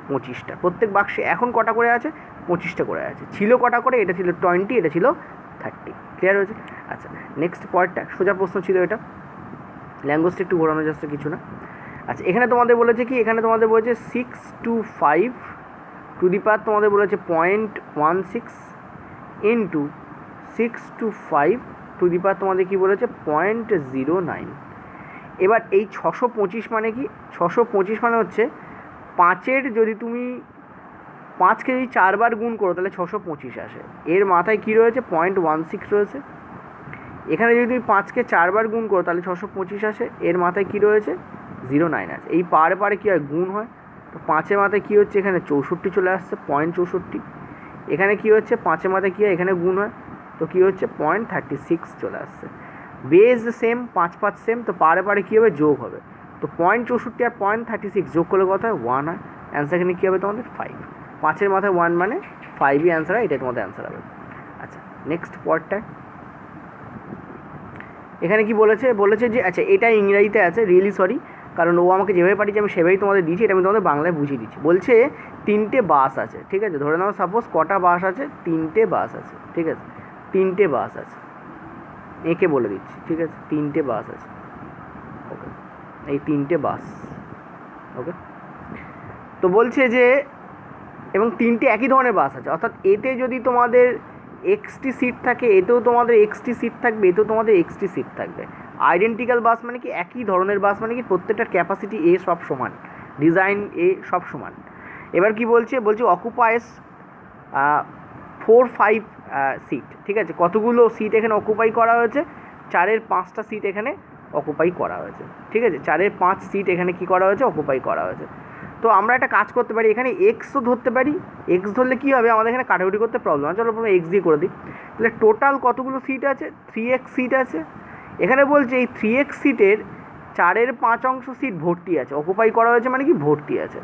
A: 25টা। প্রত্যেক বাক্সে এখন কটা করে আছে, 25টা করে আছে, ছিল কটা করে, এটা ছিল 20, এটা ছিল 30। ক্লিয়ার হয়েছে? আচ্ছা, নেক্সট পয়েন্টটা সোজা প্রশ্ন ছিল, এটা ল্যাঙ্গুয়েজটা একটু ঘোরানো যাচ্ছে কিছু না। আচ্ছা, এখানে তোমাদের বলেছে কি, এখানে তোমাদের বলেছে 6 to 5 টু দি পাওয়ার তোমাদের বলেছে 0.16 ইন্টু 6 to 5 টু দি পাওয়ার তোমাদের কী বলেছে 0.09। এবার এই 625 মানে কি, 625 মানে হচ্ছে 5-এর যদি তুমি 5কে যদি 4 বার গুণ করো তাহলে 625 আসে, এর মাথায় কী রয়েছে 0.16 রয়েছে। এখানে যদি তুমি 5কে 4 বার গুণ করো তাহলে 625 আসে, এর মাথায় কী রয়েছে 09 আছে। এই পারে কী হয় গুণ হয়, তো 5-এর মাথায় কী হচ্ছে এখানে 64 চলে আসছে 0.64, এখানে কী হচ্ছে 5-এর মাথায় কী হয় এখানে গুণ হয়, তো কী হচ্ছে 0.36 চলে আসছে। বেস সেম, 5 5 সেম, তো পারে কী হবে যোগ হবে, তো 0.64 আর 0.36 যোগ করলে কত হয় 1 হয়, অ্যান্সার এখানে কী হবে তোমাদের 5। 5-এর মাথায় 1 মানে 5ই অ্যান্সার হয়, এটাই তোমাদের অ্যান্সার হবে। আচ্ছা, নেক্সট পয়েন্টটা এখানে কি বলেছে যে আচ্ছা এটা ইংরাজিতে আছে, রিয়েলি সরি, কারণ ও আমাকে যেভাবে পাঠিয়েছে আমি সেভাবেই তোমাদের দিয়েছি, এটা আমি তোমাদের বাংলায় বুঝিয়ে দিচ্ছি। বলছে 3টে বাস আছে, ঠিক আছে, ধরে নাও সাপোজ কটা বাস আছে, 3টে বাস আছে, ঠিক আছে, 3টে বাস আছে, একে বলে দিচ্ছি, ঠিক আছে, 3টে বাস আছে, ওকে, এই 3টে বাস, ওকে। তো বলছে যে এবং 3টে একই ধরনের বাস আছে, অর্থাৎ এতে যদি তোমাদের এক্সটি সিট থাকে, এতেও তোমাদের এক্সটি সিট থাকবে, এতেও তোমাদের এক্সটি সিট থাকবে। আইডেন্টিক্যাল বাস মানে কি, একই ধরনের বাস মানে কি প্রত্যেকটার ক্যাপাসিটি এ সব সমান, ডিজাইন এ সব সমান। এবার কি বলছে অকুপাইস 4-5 সিট, ঠিক আছে, কতগুলো সিট এখানে অকুপাই করা হয়েছে, 4-এর 5টা সিট এখানে অকুপাই করা হয়েছে, ঠিক আছে, 4-এর 5 সিট এখানে কি করা হয়েছে অকুপাই করা হয়েছে। তো আমরা একটা কাজ করতে পারি, এখানে এক্সও ধরতে পারি, এক্স ধরলে কী হবে আমাদের এখানে কাটাকুটি করতে প্রবলেম হয়, চলো প্রথমে এক্স দিয়ে করে দিই। তাহলে টোটাল কতগুলো সিট আছে 3x সিট আছে, এখানে বলছে এই 3x সিটের 4-এর 5 অংশ সিট ভর্তি আছে, অকুপাই করা হয়েছে মানে কি ভর্তি আছে,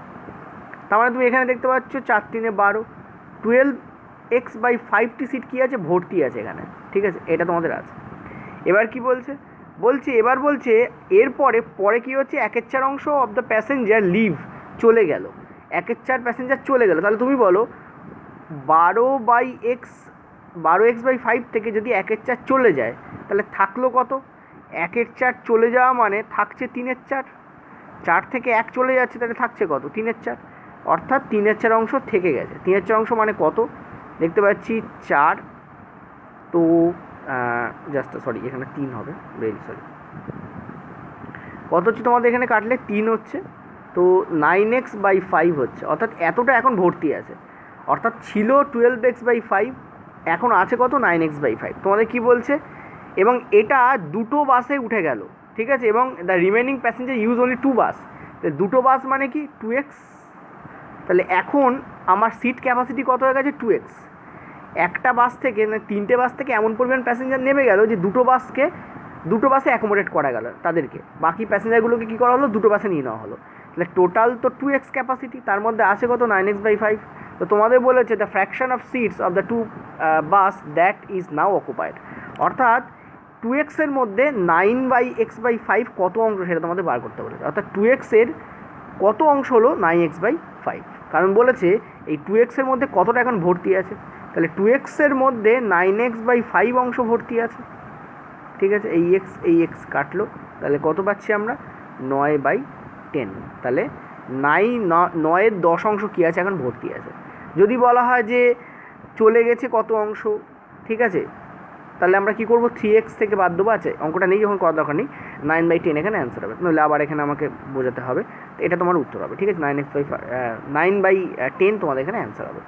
A: তার মানে তুমি এখানে দেখতে পাচ্ছ 4 3 12, 12x/5টি সিট কী আছে ভর্তি আছে এখানে, ঠিক আছে, এটা তোমাদের আছে। এবার কি বলছে এরপরে কী হচ্ছে 1/4 অংশ অফ দ্য প্যাসেঞ্জার লিভ চলে গেল, 1/4 প্যাসেঞ্জার চলে গেল, তাহলে তুমি বলো 12/x 12x/5 থেকে যদি 1/4 চলে যায় তাহলে থাকলো কত? 1/4 চলে যাওয়া মানে থাকছে 3/4, 4 থেকে 1 চলে যাচ্ছে তাহলে থাকছে কত? 3/4, অর্থাৎ 3/4 অংশ থেকে গেছে। 3/4 অংশ মানে কত? দেখতে পাচ্ছি 4, তো জাস্ট সরি এখানে 3 হবে, ভেরি সরি। কত হচ্ছে তোমাদের এখানে কাটলে? 3 হচ্ছে, তো 9x/5 হচ্ছে, অর্থাৎ এতটা এখন ভর্তি আছে। অর্থাৎ ছিল 12x/5, এখন আছে কত? 9x/5। তোমাদের কি বলছে? এবং এটা দুটো বাসে উঠে গেল, ঠিক আছে, এবং the remaining passenger use only 2 বাস। দুটো বাস মানে কি 2x, তাহলে এখন আমার সিট ক্যাপাসিটি কত হয়ে গেছে? 2x। একটা বাস থেকে মানে 3টে বাস থেকে এমন পরিমাণ প্যাসেঞ্জার নেমে গেল যে দুটো বাসে অ্যাকোমোডেট করা গেল তাদেরকে, বাকি প্যাসেঞ্জারগুলোকে কী করা হলো? দুটো বাসে নিয়ে নেওয়া হলো। তাহলে টোটাল তো 2x ক্যাপাসিটি, তার মধ্যে আছে কত? 9x/5। তো তোমাদের বলেছে the fraction of seats of the 2 bus that is now occupied, অর্থাৎ 2x এর মধ্যে 9/x/5 কত অংশ সেটা তোমাদের বার করতে বলেছে। অর্থাৎ 2x এর কত অংশ হলো 9x/5, কারণ বলেছে এই 2x এর মধ্যে কতটা এখন ভর্তি আছে। তাহলে 2x এর মধ্যে 9x/5 অংশ ভর্তি আছে, ঠিক আছে। এই x কাটলো, তাহলে কত পাচ্ছি আমরা? 9/10। তাহলে 9-এর 10 অংশ কী আছে? এখন ভর্তি আছে। যদি বলা হয় যে চলে গেছে কত অংশ, ঠিক আছে, তাহলে আমরা কি করব? 3x থেকে বাদ দেবো। আছে অঙ্কটা নেই যখন করার দরকার নেই, 9/10 এখানে অ্যান্সার হবে, নইলে আবার এখানে আমাকে বোঝাতে হবে। তো এটা তোমার উত্তর হবে, ঠিক আছে। 9/10 তোমাদের এখানে অ্যান্সার হবে।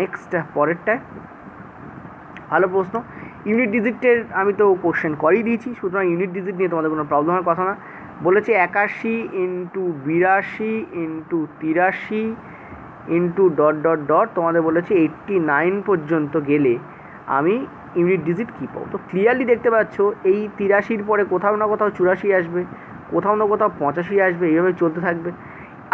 A: নেক্সট পরেরটায় ভালো প্রশ্ন। ইউনিট ডিজিটের আমি তো কোশ্চেন করেই দিয়েছি, সুতরাং ইউনিট ডিজিট নিয়ে তোমাদের কোনো প্রবলেম হওয়ার কথা না। বলেছে 81 ইন্টু 82 ইন্টু 83 ইন্টু ... তোমাদের বলেছে 89 পর্যন্ত গেলে আমি ইউনিট ডিজিট কী পাবো। তো ক্লিয়ারলি দেখতে পাচ্ছ এই 83-র পরে কোথাও না কোথাও 84 আসবে, কোথাও না কোথাও 85 আসবে, এইভাবে চলতে থাকবে।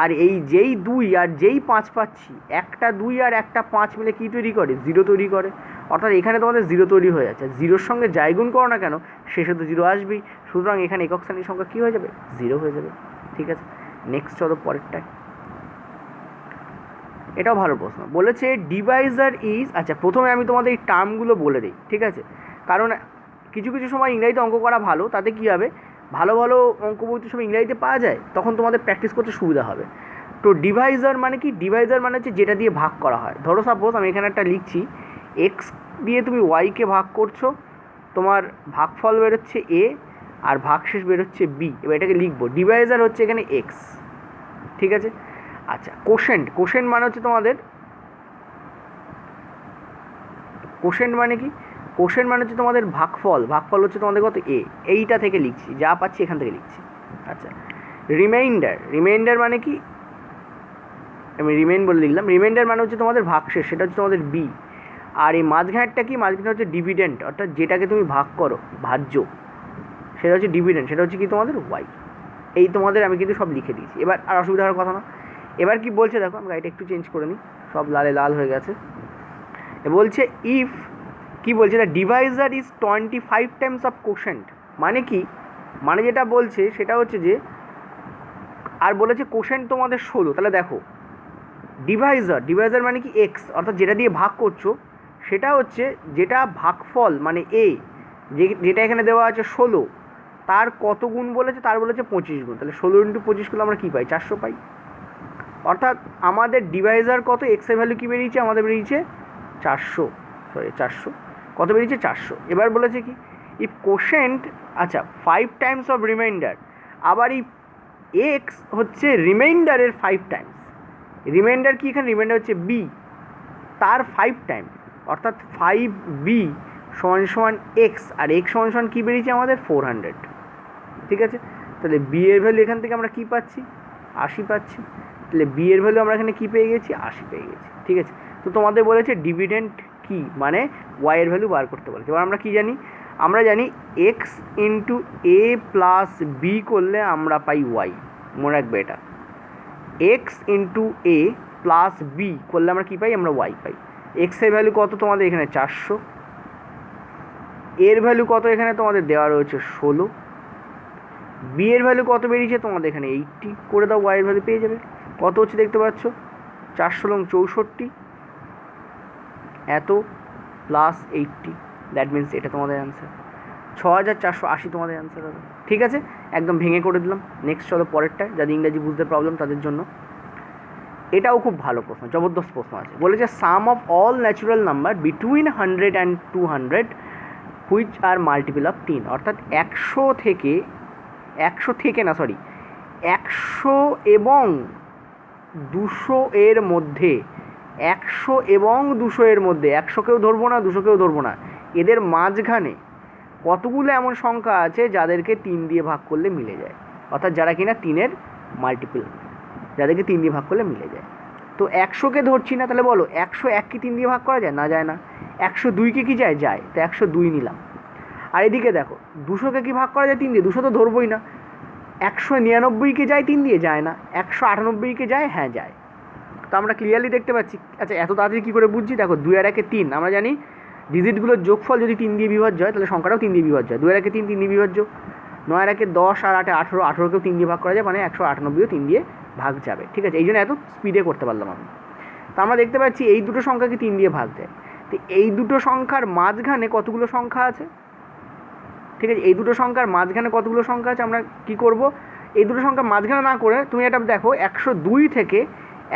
A: আর এই যেই 2 আর যেই 5 পাচ্ছি, একটা 2 আর একটা 5 মিলে কী তৈরি করে? 0 তৈরি করে। অর্থাৎ এখানে তোমাদের 0 তৈরি হয়ে যাচ্ছে। 0-র সঙ্গে যাই গুণ করো না কেন শেষে তো 0 আসবেই, সুতরাং এখানে একক শ্রেণীর সংখ্যা কী হয়ে যাবে? 0 হয়ে যাবে, ঠিক আছে। নেক্সট চলো পরেরটায়। এটাও ভালো প্রশ্ন। বলেছে ডিভাইজার ইজ, আচ্ছা প্রথমে আমি তোমাদের এই টার্মগুলো বলে দিই, ঠিক আছে, কারণ কিছু কিছু সময় ইংরাজিতে অঙ্ক করা ভালো, তাতে কী হবে? ভালো ভালো অঙ্ক বই তো সব ইংরাজিতে পাওয়া যায়, তখন তোমাদের প্র্যাকটিস করতে সুবিধা হবে। তো ডিভাইজার মানে কি? ডিভাইজার মানে হচ্ছে যেটা দিয়ে ভাগ করা হয়। ধরো সাপোজ আমি এখানে একটা লিখছি, এক্স দিয়ে তুমি ওয়াইকে ভাগ করছো, তোমার ভাগফল বেরোচ্ছে এ আর ভাগশেষ বেরোচ্ছে বি। এবার এটাকে লিখবো, ডিভাইজার হচ্ছে এখানে এক্স, ঠিক আছে। আচ্ছা কোশেন্ট মানে হচ্ছে তোমাদের, কোশেন্ট মানে কি? কোশেন্ট মানে হচ্ছে তোমাদের ভাগফল হচ্ছে তোমাদের কত? এ। এইটা থেকে লিখছি, যা পাচ্ছি এখান থেকে লিখছি। আচ্ছা রিমাইন্ডার মানে কি? আমি রিমেইন বলে লিখলাম। রিমাইন্ডার মানে হচ্ছে তোমাদের ভাগশেষ, সেটা হচ্ছে তোমাদের বি। আর এই মাঝখানেরটা কি? মাঝখানে হচ্ছে ডিভিডেন্ট, অর্থাৎ যেটাকে তুমি ভাগ করো, ভাজ্য, সেটা হচ্ছে ডিভিডেন্ট, সেটা হচ্ছে কি তোমাদের ওয়াই। এই তোমাদের আমি কিন্তু সব লিখে দিয়েছি, এবার আর অসুবিধা হওয়ার কথা না। এবার কি বলছে দেখো, আমি গাড়িটা একটু চেঞ্জ করে নিই, সব লালে লাল হয়ে গেছে। বলছে ইফ, কি বলছে? The Deviser is 25 Times of quotient. মানে কি? মানে যেটা বলছে সেটা হচ্ছে যে, আর বলেছে কোশেন্ট তোমাদের 16। তাহলে দেখো ডিভাইজার মানে কি? এক্স, অর্থাৎ যেটা দিয়ে ভাগ করছো সেটা হচ্ছে যেটা ভাগফল মানে এ, যেটা এখানে দেওয়া আছে 16, তার কত গুণ বলেছে? তার বলেছে 25 গুণ। তাহলে 16 × 25 করলে আমরা কী পাই? 400 পাই। অর্থাৎ আমাদের ডিভাইজার কত? এক্সের ভ্যালু কী বেরিয়েছে? আমাদের বেরিয়েছে 400, কত বেরিয়েছে? 400। এবার বলেছে কি? ইফ কোশেন্ট, আচ্ছা 5 টাইমস অফ রিমাইন্ডার, আবার এই এক্স হচ্ছে রিমাইন্ডারের 5 টাইমস। রিমাইন্ডার কি? এখানে রিমাইন্ডার হচ্ছে বি, তার 5 টাইম, অর্থাৎ 5b = এক্স, আর এক্স = কী বেরিয়েছে আমাদের? 400, ঠিক আছে। তাহলে বি এর ভ্যালু এখান থেকে আমরা কী পাচ্ছি? 80 পাচ্ছি। তাহলে বি এর ভ্যালু আমরা এখানে কী পেয়ে গেছি? 80 পেয়ে গেছি, ঠিক আছে। তো তোমাদের বলেছে ডিভিডেন্ট কি, মানে ওয়াই এর ভ্যালু বার করতে বলেছে। এবার আমরা কী জানি? আমরা জানি এক্স ইন্টু এ প্লাস বি করলে আমরা পাই ওয়াই। মনে রাখবে এটা, এক্স ইন্টু এ প্লাস বি করলে আমরা কী পাই? আমরা ওয়াই পাই। এক্সের ভ্যালু কত তোমাদের এখানে? 400। এর ভ্যালু কত এখানে তোমাদের দেওয়া রয়েছে? 16। বি এর ভ্যালু কত বেরিয়েছে তোমাদের এখানে? 80 করে দাও, ওয়াই এর ভ্যালু পেয়ে যাবে। কত হচ্ছে দেখতে পাচ্ছ? 4 × 64, এত +80, দ্যাট মিনস এটা তোমাদের অ্যান্সার। 6480 তোমাদের অ্যান্সার হবে। ঠিক আছে, একদম ভেঙে করে দিলাম। নেক্সট চলো পরেরটায়, যাদের ইংরেজি বুঝতে প্রবলেম তাদের জন্য। এটাও খুব ভালো প্রশ্ন, জবরদস্ত প্রশ্ন আছে। বলেছে sum of all natural number between 100 and 200 which are multiple of 3, অর্থাৎ 100 এবং 200 এর মধ্যে, 100 এবং 200 এর মধ্যে, 100কেও ধরবো না 200কেও ধরবো না, এদের মাঝখানে কতগুলো এমন সংখ্যা আছে যাদেরকে 3 দিয়ে ভাগ করলে মিলে যায়, অর্থাৎ যারা কিনা 3-এর মাল্টিপল, যাদেরকে 3 দিয়ে ভাগ করলে মিলে যায়। তো 100কে ধরছি না, তাহলে বলো 101 কি 3 দিয়ে ভাগ করা যায়? না, যায় না। 102কে কি যায়? যায়। তো 102 নিলাম। আর এদিকে দেখো 200কে কি ভাগ করা যায় 3 দিয়ে? 200 তো ধরবই না। 199কে যায় 3 দিয়ে? যায় না। 198কে যায়? হ্যাঁ যায়। তো আমরা ক্লিয়ারলি দেখতে পাচ্ছি। আচ্ছা, এত তাড়াতাড়ি কী করে বুঝছি? দেখো 2 আর 1 3, আমরা জানি ডিজিটগুলোর যোগফল যদি 3 দিয়ে বিভাজ্য হয় তাহলে সংখ্যাটাও 3 দিয়ে বিভাজ্য হয়। 2 আর 1 3, 3 দিয়ে বিভাজ্য। 9 আর 1 10 আর 8 18, 18কেও 3 দিয়ে ভাগ করা যায়, মানে 198ও 3 দিয়ে ভাগ যাবে। ঠিক আছে, এই জন্য এত স্পিডে করতে পারলাম আমি। তো আমরা দেখতে পাচ্ছি এই দুটো সংখ্যাকে 3 দিয়ে ভাগ দেয়। তো এই দুটো সংখ্যার মাঝখানে কতগুলো সংখ্যা আছে? ঠিক আছে, এই দুটো সংখ্যার মাঝখানে কতগুলো সংখ্যা আছে? আমরা কি করব, এই দুটো সংখ্যার মাঝখানে না করে তুমি এটা দেখো 102 থেকে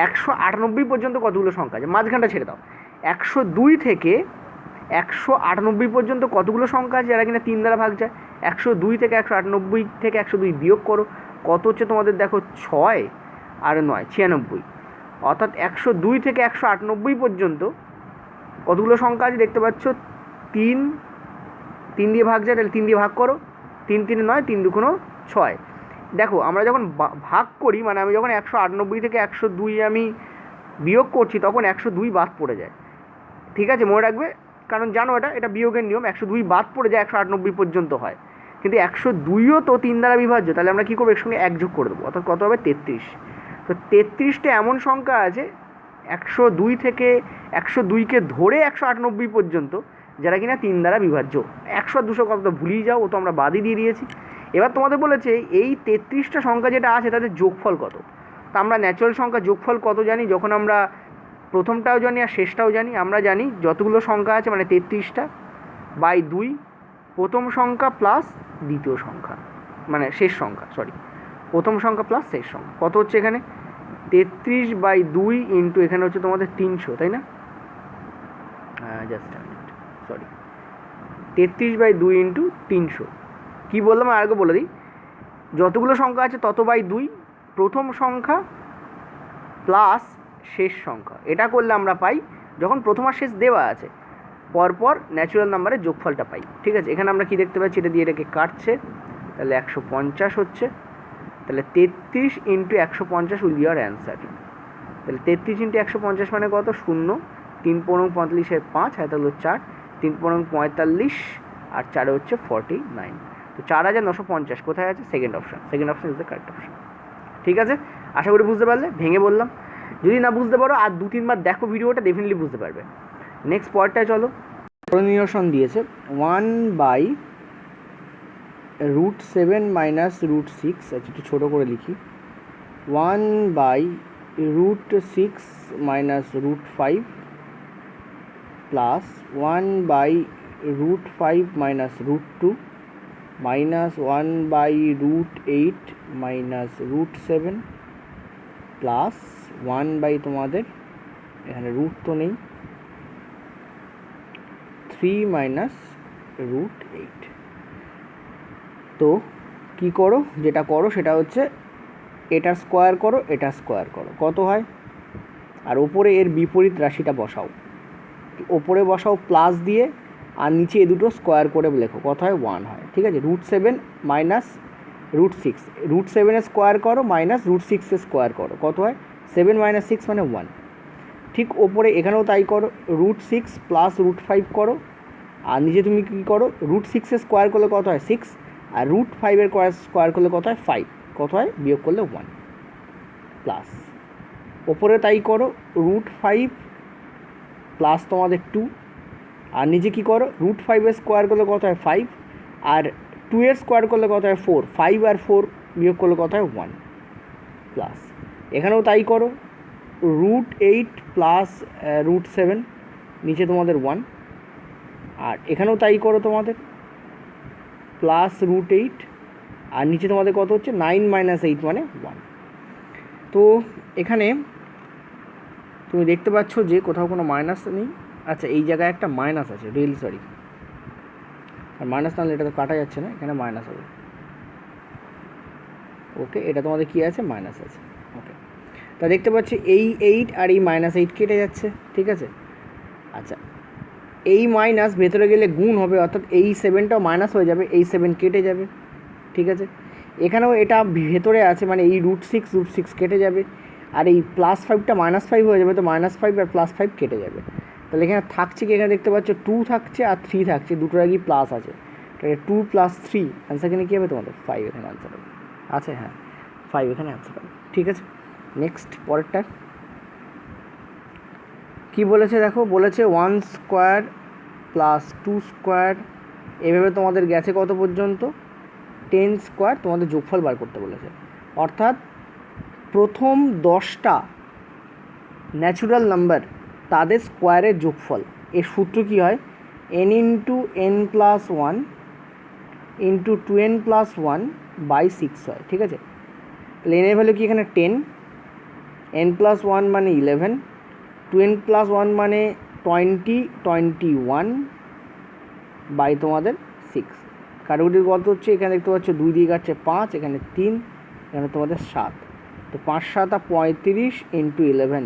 A: 198 পর্যন্ত কতগুলো সংখ্যা আছে, মাঝখানটা ছেড়ে দাও। 102 থেকে 198 পর্যন্ত কতগুলো সংখ্যা আছে যারা কিনা 3 দ্বারা ভাগ যায়? 102 থেকে 198 থেকে 102 বিয়োগ করো, কত হচ্ছে তোমাদের? দেখো 6 আর 9 96, অর্থাৎ 102 থেকে 198 পর্যন্ত কতগুলো সংখ্যা আছে দেখতে পাচ্ছ? 3 দিয়ে ভাগ যায়, তাহলে 3 দিয়ে ভাগ করো। 3 3 9, 3 2 6। দেখো আমরা যখন ভাগ করি, মানে আমি যখন 198 থেকে 102 আমি বিয়োগ করছি, তখন 102 বাদ পড়ে যায়। ঠিক আছে, মনে রাখবে, কারণ জানো এটা বিয়োগের নিয়ম। 102 বাদ পড়ে যায়, 198 পর্যন্ত হয়। কিন্তু 102ও তো 3 দ্বারা বিভাজ্য, তাহলে আমরা কী করবো? এর সঙ্গে 1 যোগ করে দেবো, অর্থাৎ কত হবে? 33। তো 33টা এমন সংখ্যা আছে 102 থেকে 102কে ধরে 198 পর্যন্ত যারা কিনা 3 দ্বারা বিভাজ্য। 100 আর 200 কত ভুলিয়ে যাও, ও তো আমরা বাদই দিয়ে দিয়েছি। এবার তোমাদের বলেছে এই 33টা সংখ্যা যেটা আছে তাদের যোগফল কত। তা আমরা ন্যাচুরাল সংখ্যা যোগফল কত জানি? যখন আমরা প্রথমটাও জানি আর শেষটাও জানি। আমরা জানি যতগুলো সংখ্যা আছে, মানে 33টা বাই 2, প্রথম সংখ্যা প্লাস দ্বিতীয় সংখ্যা, মানে শেষ সংখ্যা, প্রথম সংখ্যা প্লাস শেষ সংখ্যা। কত হচ্ছে এখানে? 33/2 ইন্টু এখানে হচ্ছে তোমাদের 300, তাই না? Just 33/2 into 300। কী বললাম আরেকবার বলে দিই, যতগুলো সংখ্যা আছে তত বাই 2, প্রথম সংখ্যা প্লাস শেষ সংখ্যা। এটা করলে আমরা পাই, যখন প্রথম আর শেষ দেওয়া আছে, পরপর ন্যাচুরাল নাম্বারের যোগফলটা পাই। ঠিক আছে, এখানে আমরা কি দেখতে পাচ্ছি? এটা দিয়ে এটাকে কাটছে, তাহলে 150 হচ্ছে। তাহলে 33 into 150 will be hour answer. তাহলে 33 ইন্টু 150 মানে কত? 0, 3 পনেরো 45, 5, হাতে হলো 4, 3 পনেরো 45, আর 4 হচ্ছে 49। তো 4950 কোথায় আছে? Second option is the correct option. ঠিক আছে, আশা করি বুঝতে পারলে। ভেঙে বললাম, যদি না বুঝতে পারো আর 2-3 বার দেখো ভিডিওটা, ডেফিনেটলি বুঝতে পারবে। নেক্সট পয়েন্টটায় চলো। নিরসন দিয়েছে 1/√7 মাইনাস √6। আচ্ছা, একটু ছোটো করে লিখি। 1/√6 minus √5 plus 1/√5 minus √2 minus 1/√8 minus √7 plus 1 তোমাদের এখানে রুট তো নেই, 3 মাইনাস √8। তো কি করো? যেটা করো সেটা হচ্ছে এটা স্কোয়ার করো, এটা স্কোয়ার করো, কত হয়? আর ওপরে এর বিপরীত রাশিটা বসাও, ওপরে বসাও প্লাস দিয়ে, আর নিচে এ দুটো স্কোয়ার করে লেখো, কত হয়? 1 হয়। ঠিক আছে, √7 মাইনাস √6, √7 স্কোয়ার করো মাইনাস √6 স্কোয়ার করো, কত হয়? 7 মাইনাস 6 মানে 1। ঠিক ওপরে এখানেও তাই করো, √6 প্লাস √5 করো, আর নিচে তুমি কী করো? √6 স্কোয়ার করলে কত হয়? 6, আর √5 স্কোয়ার করলে কত হয়? 5, কত হয়? বিয়োগ করলে 1, প্লাস ওপরে তাই করো, √5 প্লাস তোমাদের 2, আর নিচে কী করো? √5 স্কোয়ার করলে কত হয়? 5, আর 2 স্কোয়ার করলে কত হয়? 4, 5 আর 4 বিয়োগ করলে কত হয়? 1, প্লাস এখানেও তাই করো, √8 প্লাস √7, নিচে তোমাদের 1, আর এখানেও তাই করো তোমাদের, +√8, আর নিচে তোমাদের কত হচ্ছে 9 - 8 মানে 1। তো এখানে তুমি দেখতে পাচ্ছ যে কোথাও কোনো মাইনাস নেই। আচ্ছা, এই জায়গায় একটা মাইনাস আছে, রিয়েলি সরি, আর মাইনাস নাহলে এটা তো কাটা যাচ্ছে না, এখানে মাইনাস হবে। ওকে, এটা তোমাদের কী আছে, মাইনাস আছে। ওকে, তা দেখতে পাচ্ছি এই 8 আর এই -8 কেটে যাচ্ছে, ঠিক আছে। আচ্ছা, এই মাইনাস ভেতরে গেলে গুণ হবে, অর্থাৎ এই 7টাও মাইনাস হয়ে যাবে, এই 7 কেটে যাবে, ঠিক আছে। এখানেও এটা ভেতরে আছে, মানে এই √6 কেটে যাবে, আর এই +5টা -5 হয়ে যাবে, তো -5 আর +5 কেটে যাবে। তাহলে এখানে থাকছে কি, এখানে দেখতে পাচ্ছ 2 থাকছে আর 3 থাকছে, দুটোর আগেই প্লাস আছে, তাহলে 2 + 3 অ্যান্সার এখানে কী হবে তোমাদের 5 এখানে অ্যান্সার হবে। আছে, হ্যাঁ 5 এখানে অ্যান্সার হবে, ঠিক আছে। নেক্সট পরেরটা কী বলেছে দেখো, বলেছে 1 স্কোয়ার + 2 স্কোয়ার, এভাবে তোমাদের গেছে কত পর্যন্ত 10 স্কোয়ার, তোমাদের যোগফল বার করতে বলেছে। অর্থাৎ প্রথম 10টা ন্যাচুরাল নাম্বার তাদের স্কোয়ারের যোগফল। এর সূত্র কী হয়, n × n + 1 × 2n + 1/6 হয়, ঠিক আছে। তাহলে n এর ভ্যালু কি এখানে 10, n + 1 মানে 11, 2n + 1 মানে 21 বাই তোমাদের 6। কাটাকুটির কত হচ্ছে, এখানে দেখতে পাচ্ছ 2 দিয়ে কাটছে 5, এখানে 3, এখানে তোমাদের 7, তো 5 × 7 = 35 × 11,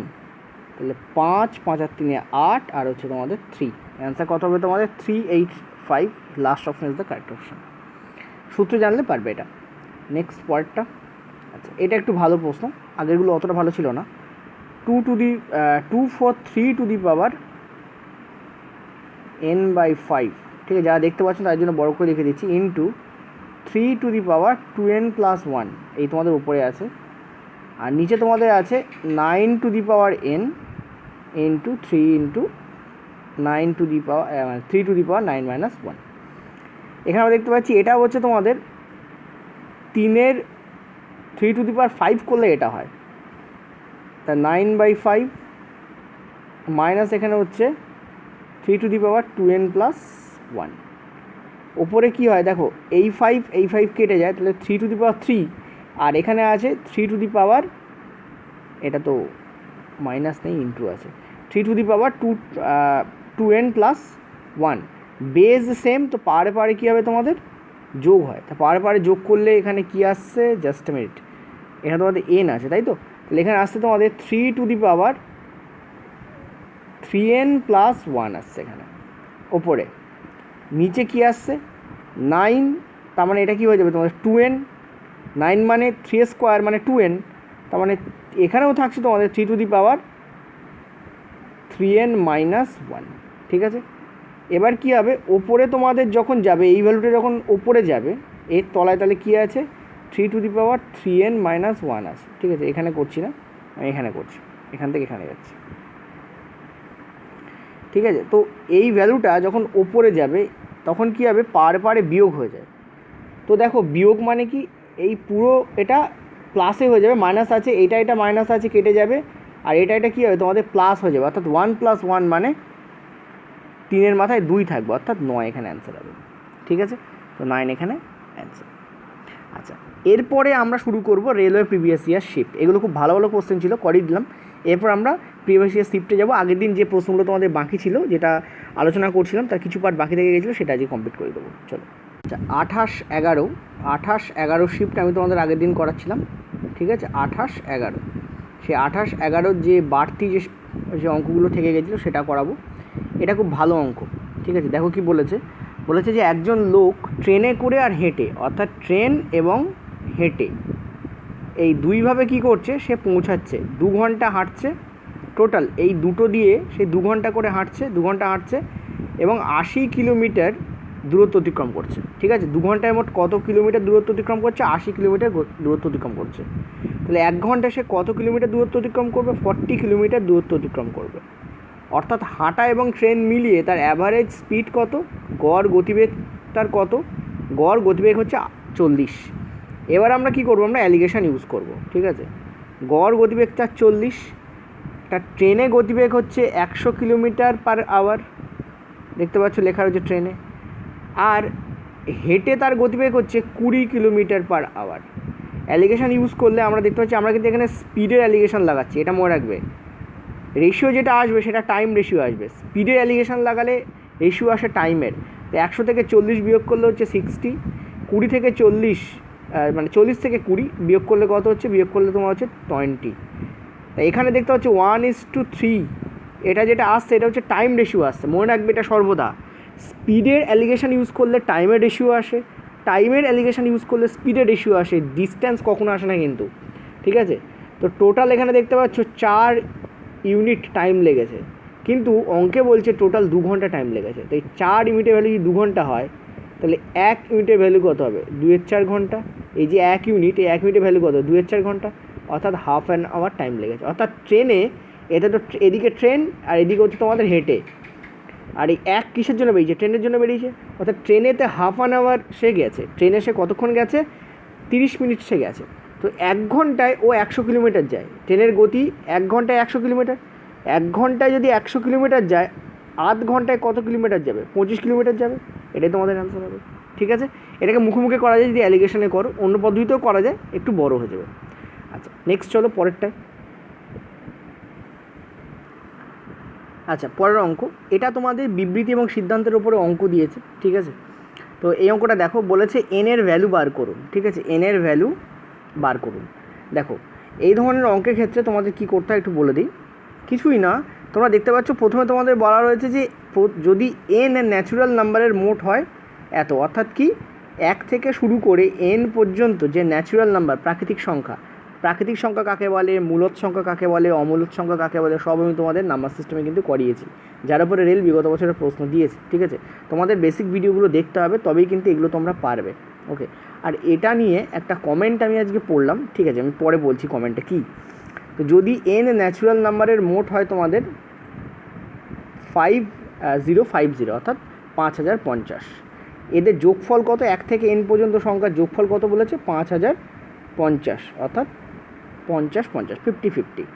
A: তাহলে 5 5 আর 3 8, আর হচ্ছে তোমাদের 3। অ্যান্সার কত হবে তোমাদের 385, last option is the correct option. সূত্র জানলে পারবে এটা। নেক্সট পরেরটা, আচ্ছা এটা একটু ভালো প্রশ্ন, আগেরগুলো অতটা ভালো ছিল না। 3 n/5, ঠিক আছে, যারা দেখতে পাচ্ছেন তার জন্য বড় করে লিখে দিচ্ছি, ইন্টু 3 + 1, এই তোমাদের উপরে আছে, আর নিচে তোমাদের আছে 9n × 3 × 9 3 - 1। এখানে আমরা দেখতে পাচ্ছি এটা হচ্ছে তোমাদের 3-এর 3⁵ করলে এটা হয়, তা 9/5 মাইনাস এখানে হচ্ছে 3 × 2n + 1। ওপরে কী হয় দেখো, এই 5 কেটে যায়, তাহলে 3 আর এখানে আছে 3 এটা তো মাইনাস নেই, ইন্টু আছে 2n + 1। বেজ সেম, তো পারে পারে কী হবে তোমাদের যোগ হয়, তা পারে পারে যোগ করলে এখানে কি আসছে, জাস্ট এ মিনিট, এখানে তোমাদের n আছে তাই তো, তাহলে এখানে আসছে তোমাদের 3n + 1 আসছে এখানে ওপরে। নিচে কি আসছে 9, তার মানে এটা কি হয়ে যাবে তোমাদের 2n, 9 মানে 3² মানে 2n, তার মানে এখানেও থাকছে তোমাদের 3n - 1, ঠিক আছে। এবার কি হবে, ওপরে তোমাদের যখন যাবে এই ভ্যালুটা যখন ওপরে যাবে এর তলায়, তাহলে কী আছে 3n - 1 আছে, ঠিক আছে। এখানে করছি না, আমি এখানে করছি, এখান থেকে এখানে যাচ্ছি, ঠিক আছে। তো এই ভ্যালুটা যখন ওপরে যাবে তখন কী হবে, পারে পারে বিয়োগ হয়ে যায়। তো দেখো বিয়োগ মানে কি, এই পুরো এটা প্লাসে হয়ে যাবে, মাইনাস আছে, এটা মাইনাস আছে কেটে যাবে, আর এটা কী হবে তোমাদের প্লাস হয়ে যাবে, অর্থাৎ 1 + 1 মানে 3-এর মাথায় 2 থাকবে, অর্থাৎ 9 এখানে অ্যান্সার হবে, ঠিক আছে। তো 9 এখানে অ্যান্সার। আচ্ছা, এরপরে আমরা শুরু করব রেলওয়ে প্রিভিয়াস ইয়ার শিফট। এগুলো খুব ভালো ভালো কোশ্চেন ছিল, করিয়ে দিলাম। এরপর আমরা প্রিভিয়াস ইয়ার শিফটে যাব। আগের দিন যে প্রশ্নগুলো তোমাদের বাকি ছিল, যেটা আলোচনা করছিলাম, তার কিছু পার্ট বাকি থেকে গেছিলো, সেটা আজকে কমপ্লিট করে দেবো। চলো, আচ্ছা 28-11 শিফট আমি তোমাদের আগের দিন করাচ্ছিলাম, ঠিক আছে। 28-11, সেই 28-11 যে বাড়তি যে অঙ্কগুলো থেকে গেছিলো সেটা করাবো। এটা খুব ভালো অঙ্ক, ঠিক আছে। দেখো কি বলেছে যে একজন লোক ট্রেনে করে আর হেঁটে, অর্থাৎ ট্রেন এবং হেঁটে এই দুইভাবে কি করছে, সে পৌঁছাচ্ছে, 2 ঘন্টা হাঁটছে টোটাল, এই দুটো দিয়ে সে 2 ঘন্টা করে হাঁটছে, 2 ঘন্টা হাঁটছে এবং 80 কিলোমিটার দূরত্ব অতিক্রম করছে, ঠিক আছে। 2 ঘন্টায় মোট কত কিলোমিটার দূরত্ব অতিক্রম করছে, 80 কিলোমিটার দূরত্ব অতিক্রম করছে। তাহলে 1 ঘন্টায় সে কত কিলোমিটার দূরত্ব অতিক্রম করবে, 40 কিলোমিটার দূরত্ব অতিক্রম করবে। অর্থাৎ হাঁটা এবং ট্রেন মিলিয়ে তার অ্যাভারেজ স্পিড কত, গড় গতিবেগ তার কত, গড় গতিবেগ হচ্ছে 40। এবার আমরা কি করব, আমরা অ্যালিগেশন ইউজ করব, ঠিক আছে। গড় গতিবেগ তার 40, তার ট্রেনে গতিবেগ হচ্ছে 100 কিলোমিটার পার আওয়ার, দেখতে পাচ্ছ লেখা রয়েছে ট্রেনে। আর হেঁটে তার গতিবেগ হচ্ছে 20 কিলোমিটার/আওয়ার। অ্যালিগেশন ইউজ করলে আমরা দেখতে পাচ্ছি আমরা কিন্তু এখানে স্পিডের অ্যালিগেশন লাগাচ্ছি, এটা মনে রাখবে। রেশিও যেটা আসবে সেটা টাইম রেশিও আসবে, স্পিডের অ্যালিগেশন লাগালে রেশিও আসে টাইমের। তো 100 থেকে 40 বিয়োগ করলে হচ্ছে 60, 20 থেকে 40 মানে 40 থেকে 20 বিয়োগ করলে কত হচ্ছে, বিয়োগ করলে তোমার হচ্ছে 20। তা এখানে দেখতে পাচ্ছি 1:3, এটা যেটা আসছে এটা হচ্ছে টাইম রেশিও আসছে, মনে রাখবে এটা সর্বদা। স্পিডের অ্যালিগেশন ইউজ করলে টাইমের রেশিও আসে, টাইমের অ্যালিগেশন ইউজ করলে স্পিডের রেশিও আসে, ডিস্ট্যান্স কখনো আসে না কিন্তু, ঠিক আছে। তো টোটাল এখানে দেখতে পাচ্ছ 4 ইউনিট টাইম লেগেছে, কিন্তু অঙ্কে বলছে টোটাল 2 ঘন্টা টাইম লেগেছে। তো এই 4 ইউনিটের ভ্যালু যদি 2 ঘন্টা হয় তাহলে 1 ইউনিটের ভ্যালু কত হবে, 2/4 ঘন্টা। এই যে 1 ইউনিট, এই 1 ইউনিটের ভ্যালু কত, 2/4 ঘন্টা, অর্থাৎ হাফ অ্যান আওয়ার টাইম লেগেছে। অর্থাৎ ট্রেনে, এটা তো এদিকে ট্রেন আর এদিকে হচ্ছে তোমাদের হেঁটে, আর এই 1 কিসের জন্য বেরিয়েছে, ট্রেনের জন্য বেরিয়েছে। অর্থাৎ ট্রেনেতে হাফ অ্যান আওয়ার সে গেছে, ট্রেনে সে কতক্ষণ গেছে, 30 মিনিট সে গেছে। তো 1 ঘন্টায় ও 100 কিলোমিটার যায়, ট্রেনের গতি 1 ঘন্টায় 100 কিলোমিটার। 1 ঘন্টায় যদি 100 কিলোমিটার যায়, আধ ঘন্টায় কত কিলোমিটার যাবে, 25 কিলোমিটার যাবে। এটাই তোমাদের অ্যান্সার হবে, ঠিক আছে। এটাকে মুখে করা যায় যদি অ্যালিগেশনে করো, অন্য পদ্ধতিতেও করা যায়, একটু বড় হয়ে যাবে। আচ্ছা নেক্সট চলো পরেরটায়। আচ্ছা পরের অঙ্ক, এটা তোমাদের বিবৃতি এবং সিদ্ধান্তের উপরে অঙ্ক দিয়েছে, ঠিক আছে। তো এই অঙ্কটা দেখো, বলেছে এন এর ভ্যালু বার করুন, ঠিক আছে, এন এর ভ্যালু বার করুন। দেখো এই ধরনের অঙ্কের ক্ষেত্রে তোমাদের কী করতে হয় একটু বলে দিই। কিছুই না, তোমরা দেখতে পাচ্ছ প্রথমে তোমাদের বলা রয়েছে যে যদি এন ন্যাচুরাল নাম্বারের মোট হয় এত, অর্থাৎ কি 1 থেকে শুরু করে এন পর্যন্ত যে ন্যাচুরাল নাম্বার, প্রাকৃতিক সংখ্যা, প্রাকৃতিক সংখ্যা কাকে বলে, মূলত সংখ্যা কাকে বলে, অমূলত সংখ্যা কাকে বলে, সব আমি তোমাদের নাম্বার সিস্টেমে কিন্তু করিয়েছি, যার উপরে রেল বিগত বছরের প্রশ্ন দিয়েছে, ঠিক আছে। তোমাদের বেসিক ভিডিওগুলো দেখতে হবে, তবেই কিন্তু এগুলো তোমরা পারবে, ওকে। আর এটা নিয়ে একটা কমেন্ট আমি আজকে পড়লাম, ঠিক আছে, আমি পরে বলছি কমেন্টটা কী। তো যদি এন ন্যাচুরাল নাম্বারের মোট হয় তোমাদের 5050, অর্থাৎ 5050, এদের যোগফল কত, 1 থেকে এন পর্যন্ত সংখ্যার যোগফল কত বলেছে, 5050, অর্থাৎ 50-50, 50-50।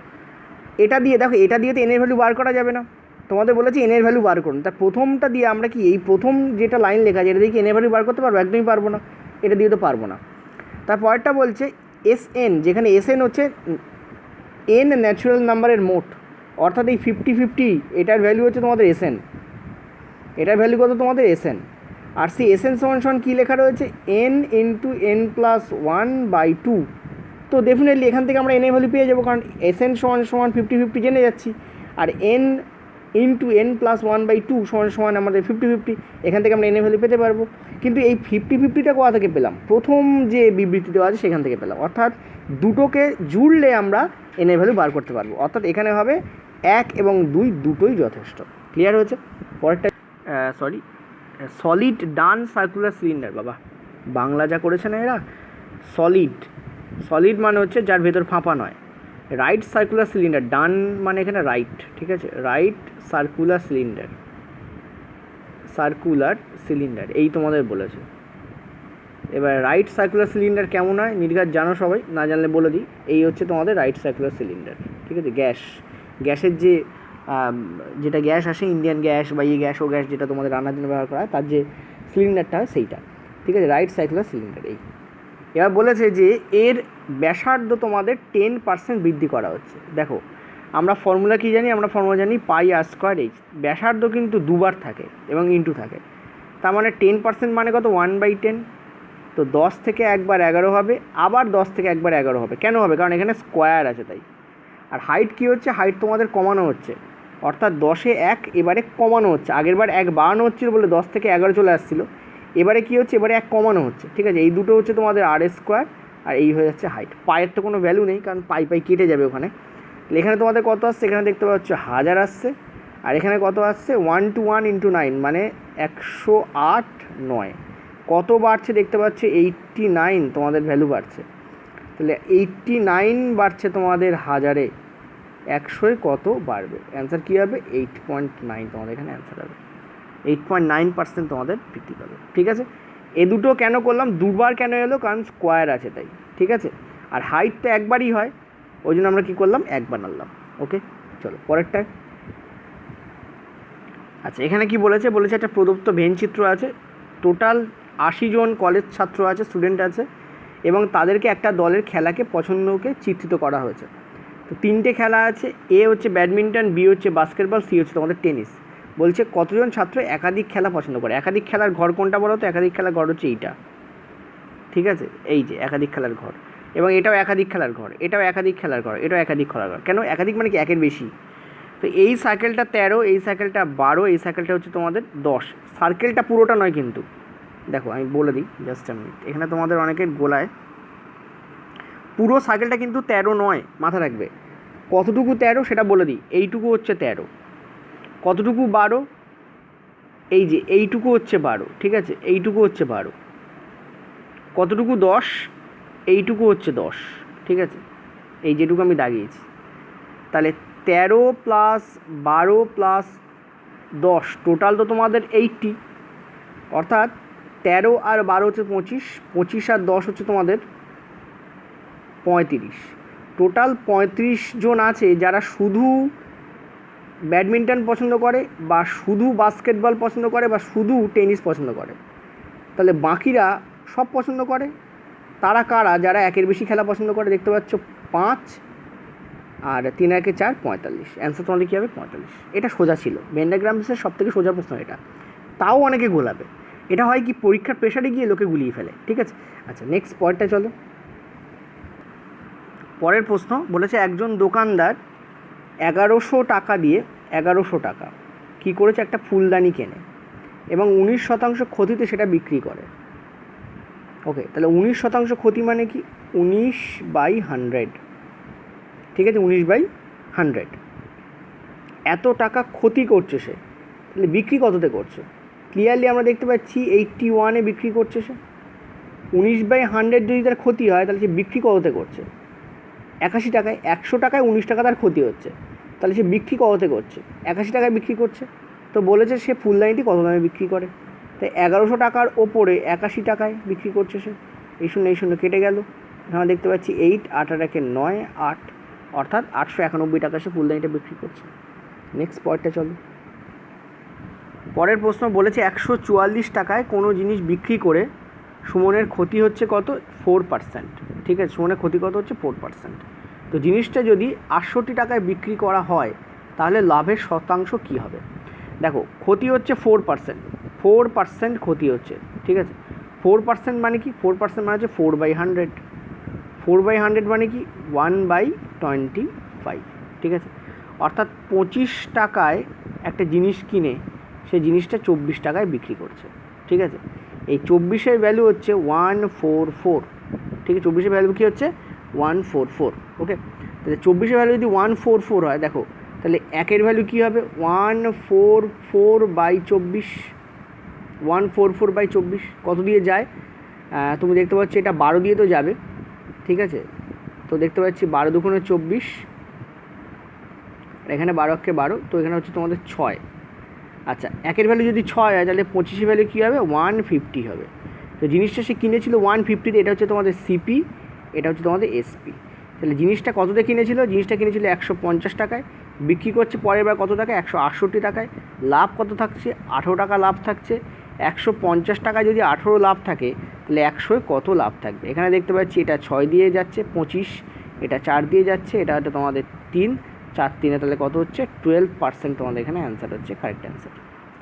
A: এটা দিয়ে দেখো, এটা দিয়ে তো এনের ভ্যালু বার করা যাবে না, তোমাদের বলেছে এনের ভ্যালু বার করুন। তার প্রথমটা দিয়ে আমরা কি, এই প্রথম যেটা লাইন লেখা আছে এটা দিয়ে কি এনের ভ্যালু বার করতে পারবো, একদমই পারবো না, এটা দিয়ে তো পারবো না। তারপরটা বলছে এস এন, যেখানে এস এন হচ্ছে এন ন্যাচুরাল নাম্বারের মোট, অর্থাৎ এই 50-50 এটার ভ্যালু হচ্ছে তোমাদের এস এন, এটার ভ্যালু কত তোমাদের এস এন। আর সি এস এন সমান কী লেখা রয়েছে, এন ইন্টু এন প্লাস 1/2। তো ডেফিনেটলি এখান থেকে আমরা এন এর ভ্যালু পেয়ে যাবো, কারণ এস এন সমান 50-50 জেনে যাচ্ছি, আর এন ইন্টু এন প্লাস 1/2 সমান আমাদের 50-50, এখান থেকে আমরা এন এর ভ্যালু পেতে পারবো। কিন্তু এই 50-50টা কোথা থেকে পেলাম, প্রথম যে বিবৃতি দেওয়া আছে সেখান থেকে পেলাম, অর্থাৎ দুটোকে জুড়লে আমরা এন এর ভ্যালু বার করতে পারবো, অর্থাৎ এখানে হবে 1 এবং 2 দুটোই যথেষ্ট। ক্লিয়ার হয়েছে? পরেরটা সলিড ডান সার্কুলার সিলিন্ডার, বাবা বাংলা যা করেছে না এরা, সলিড মানে হচ্ছে যার ভেতর ফাঁপা নয়, রাইট সার্কুলার সিলিন্ডার, ডান মানে এখানে রাইট, ঠিক আছে, রাইট সার্কুলার সিলিন্ডার এই তোমাদের বলেছে। এবার রাইট সার্কুলার সিলিন্ডার কেমন হয় নির্ঘাত জানো সবাই, না জানলে বলে দিই, এই হচ্ছে তোমাদের রাইট সার্কুলার সিলিন্ডার, ঠিক আছে। গ্যাসের যেটা গ্যাস আসে, ইন্ডিয়ান গ্যাস বা গ্যাস ও গ্যাস যেটা তোমাদের রান্নার জন্য ব্যবহার করা হয়, তার যে সিলিন্ডারটা হয় সেইটা, ঠিক আছে, রাইট সার্কুলার সিলিন্ডার এই। এবার বলেছে যে এর ব্যাসার্ধ তোমাদের 10% বৃদ্ধি করা হচ্ছে। দেখো আমরা ফর্মুলা কী জানি, আমরা ফর্মুলা জানি πr²h, ব্যাসার্ধ কিন্তু দুবার থাকে এবং ইন্টু থাকে, তার মানে 10% মানে কত, 1/10। তো 10 থেকে একবার 11 হবে, আবার 10 থেকে একবার 11 হবে, কেন হবে, কারণ এখানে স্কোয়ার আছে তাই। আর হাইট কী হচ্ছে, হাইট তোমাদের কমানো হচ্ছে, অর্থাৎ 10-এ 1 এবারে কমানো হচ্ছে, আগের বার 1 বাড়ানো হচ্ছিল বলে 10 থেকে 11 চলে আসছিলো, এবারে কী হচ্ছে, এবারে 1 কমানো হচ্ছে, ঠিক আছে। এই দুটো হচ্ছে তোমাদের r², আর এই হয়ে যাচ্ছে হাইট। পায়ের তো কোনো ভ্যালু নেই, কারণ পাই কেটে যাবে ওখানে। এখানে তোমাদের কত আসছে, এখানে দেখতে পাচ্ছ 1000 আসছে, আর এখানে কত আসছে 1 to 1 into 9 মানে 108/9। কত বাড়ছে দেখতে পাচ্ছ, 89 তোমাদের ভ্যালু বাড়ছে, তাহলে 89 বাড়ছে তোমাদের 1000-এ, 100-এ কত বাড়বে, অ্যান্সার কী হবে, 8.9 তোমাদের এখানে অ্যান্সার হবে, 8.9% তোমাদের বৃদ্ধি পাবে, ঠিক আছে। এ দুটো কেন করলাম, দুবার কেন এলো, কারণ স্কোয়ার আছে তাই, ঠিক আছে। আর হাইটটা একবারই হয়, ওই জন্য আমরা কী করলাম, একবার আনলাম, ওকে। চলো পরেরটা। আচ্ছা, এখানে কি বলেছে একটা প্রদত্ত ভেন চিত্র আছে, টোটাল 80 জন কলেজ ছাত্র আছে, স্টুডেন্ট আছে, এবং তাদেরকে একটা দলের খেলাকে পছন্দকে চিত্রিত করা হয়েছে। তো 3টে খেলা আছে, এ হচ্ছে ব্যাডমিন্টন, বি হচ্ছে বাস্কেটবল, সি হচ্ছে তোমাদের টেনিস। বলছে কতজন ছাত্র একাধিক খেলা পছন্দ করে। একাধিক খেলার ঘর কোনটা বলো তো? একাধিক খেলার ঘর হচ্ছে এইটা, ঠিক আছে, এই যে একাধিক খেলার ঘর, এবং এটাও একাধিক খেলার ঘর, এটাও একাধিক খেলার ঘর, এটাও একাধিক খেলার ঘর। কেন একাধিক? মানে কি একের বেশি। তো এই সার্কেলটা 13, এই সার্কেলটা 12, এই সার্কেলটা হচ্ছে তোমাদের 10। সার্কেলটা পুরোটা নয় কিন্তু, দেখো আমি বলে দিই জাস্ট আ মিনিট, এখানে তোমাদের অনেকের গোলায় পুরো সার্কেলটা কিন্তু 13 নয়, মাথা রাখবে। কতটুকু 13 সেটা বলে দিই, এইটুকু হচ্ছে 13, কতটুকু 12, এই যে এইটুকু হচ্ছে 12, ঠিক আছে, এইটুকু হচ্ছে 12, কতটুকু 10, এইটুকু হচ্ছে 10, ঠিক আছে, এই যেটুকু আমি দাগিয়েছি। তাহলে 13 প্লাস 12 প্লাস 10 টোটাল তো তোমাদের 80, অর্থাৎ 13 আর 12 হচ্ছে 25, 25 আর 10 হচ্ছে তোমাদের 35। টোটাল 35 জন আছে যারা শুধু ব্যাডমিন্টন পছন্দ করে, বা শুধু বাস্কেটবল পছন্দ করে, বা শুধু টেনিস পছন্দ করে। তাহলে বাকিরা সব পছন্দ করে। তারা কারা? যারা একের বেশি খেলা পছন্দ করে, দেখতে পাচ্ছ 5 আর 3 একে 4, 45। অ্যান্সার তোমাদের কী হবে? 45। এটা সোজা ছিল, ভেন ডায়াগ্রামসের সব থেকে সোজা প্রশ্ন এটা, তাও অনেকে গোলাবে। এটা হয় কি, পরীক্ষার প্রেশারে গিয়ে লোকে গুলিয়ে ফেলে, ঠিক আছে। আচ্ছা, নেক্সট পয়েন্টটা চলো। পরের প্রশ্ন বলেছে একজন দোকানদার 1100 টাকা দিয়ে 1100 টাকা কী করেছে? একটা ফুলদানি কেনে এবং 19% ক্ষতিতে সেটা বিক্রি করে। ওকে, তাহলে 19% ক্ষতি মানে কি? 19/100, ঠিক আছে, 19/100। এত টাকা ক্ষতি করছে সে, তাহলে বিক্রি কততে করছে? ক্লিয়ারলি আমরা দেখতে পাচ্ছি 81-এ বিক্রি করছে সে। 19/100 যদি তার ক্ষতি হয়, তাহলে সে বিক্রি কততে করছে? 81 টাকায়। 100 টাকায় 19 টাকা তার ক্ষতি হচ্ছে, তাহলে সে বিক্রি কততে করছে? 81 টাকায় বিক্রি করছে। তো বলেছে সে ফুলদানিটি কত দামে বিক্রি করে, তাই 1100 টাকার ওপরে 81 টাকায় বিক্রি করছে সে। এই শূন্য কেটে গেল, আমরা দেখতে পাচ্ছি 8, 8 আর 1 9, 8, অর্থাৎ 891 টাকা সে ফুলদানিটা বিক্রি করছে। নেক্সট পয়েন্টটা চলো। পরের প্রশ্ন বলেছে 144 টাকায় কোনো জিনিস বিক্রি করে সুমনের ক্ষতি হচ্ছে কত? 4%, ঠিক আছে, সুমনের ক্ষতি কত হচ্ছে? 4%। তো জিনিসটা যদি 68 টাকায় বিক্রি করা হয়, তাহলে লাভের শতাংশ কী হবে? দেখো, ক্ষতি হচ্ছে 4% ক্ষতি হচ্ছে, ঠিক আছে। 4% মানে কি? 4% মানে হচ্ছে 4/100, 4/100 মানে কি? 1/25, ঠিক আছে। অর্থাৎ 25 টাকায় একটা জিনিস কিনে সে জিনিসটা 24 টাকায় বিক্রি করছে, ঠিক আছে। এই 24-এর ভ্যালু হচ্ছে 144, ঠিক আছে, 24-এর ভ্যালু কী হচ্ছে? 144, ওকে। তাহলে 24-এর ভ্যালু যদি 144 হয়, দেখো তাহলে একের ভ্যালু কী হবে? 144/24, 144/24 কত দিয়ে যায়? তুমি দেখতে পাচ্ছ এটা 12 দিয়ে তো যাবে, ঠিক আছে। তো দেখতে পাচ্ছি 12 দুগুণে 24, এখানে 12 একে 12, তো এখানে হচ্ছে তোমাদের 6। আচ্ছা, একের ভ্যালু যদি 6 হয়, তাহলে 25-এর ভ্যালু কী হবে? 150 হবে। তো জিনিসটা সে কিনেছিল 150-তে, এটা হচ্ছে তোমাদের সিপি, এটা হচ্ছে তোমাদের এসপি। তাহলে জিনিসটা কততে কিনেছিল? জিনিসটা কিনেছিল 150 টাকায়, বিক্রি করছে পরের বার কত টাকায়? 168 টাকায়। লাভ কত থাকছে? 18 টাকা লাভ থাকছে। 150 টাকায় যদি 18 লাভ থাকে, তাহলে 100-এ কত লাভ থাকবে? এখানে দেখতে পাচ্ছি এটা 6 দিয়ে যাচ্ছে 25, এটা 4 দিয়ে যাচ্ছে, এটা হচ্ছে তোমাদের 3, 4 3-এ তাহলে কত হচ্ছে? 12% তোমাদের এখানে অ্যান্সার হচ্ছে, কারেক্ট অ্যান্সার,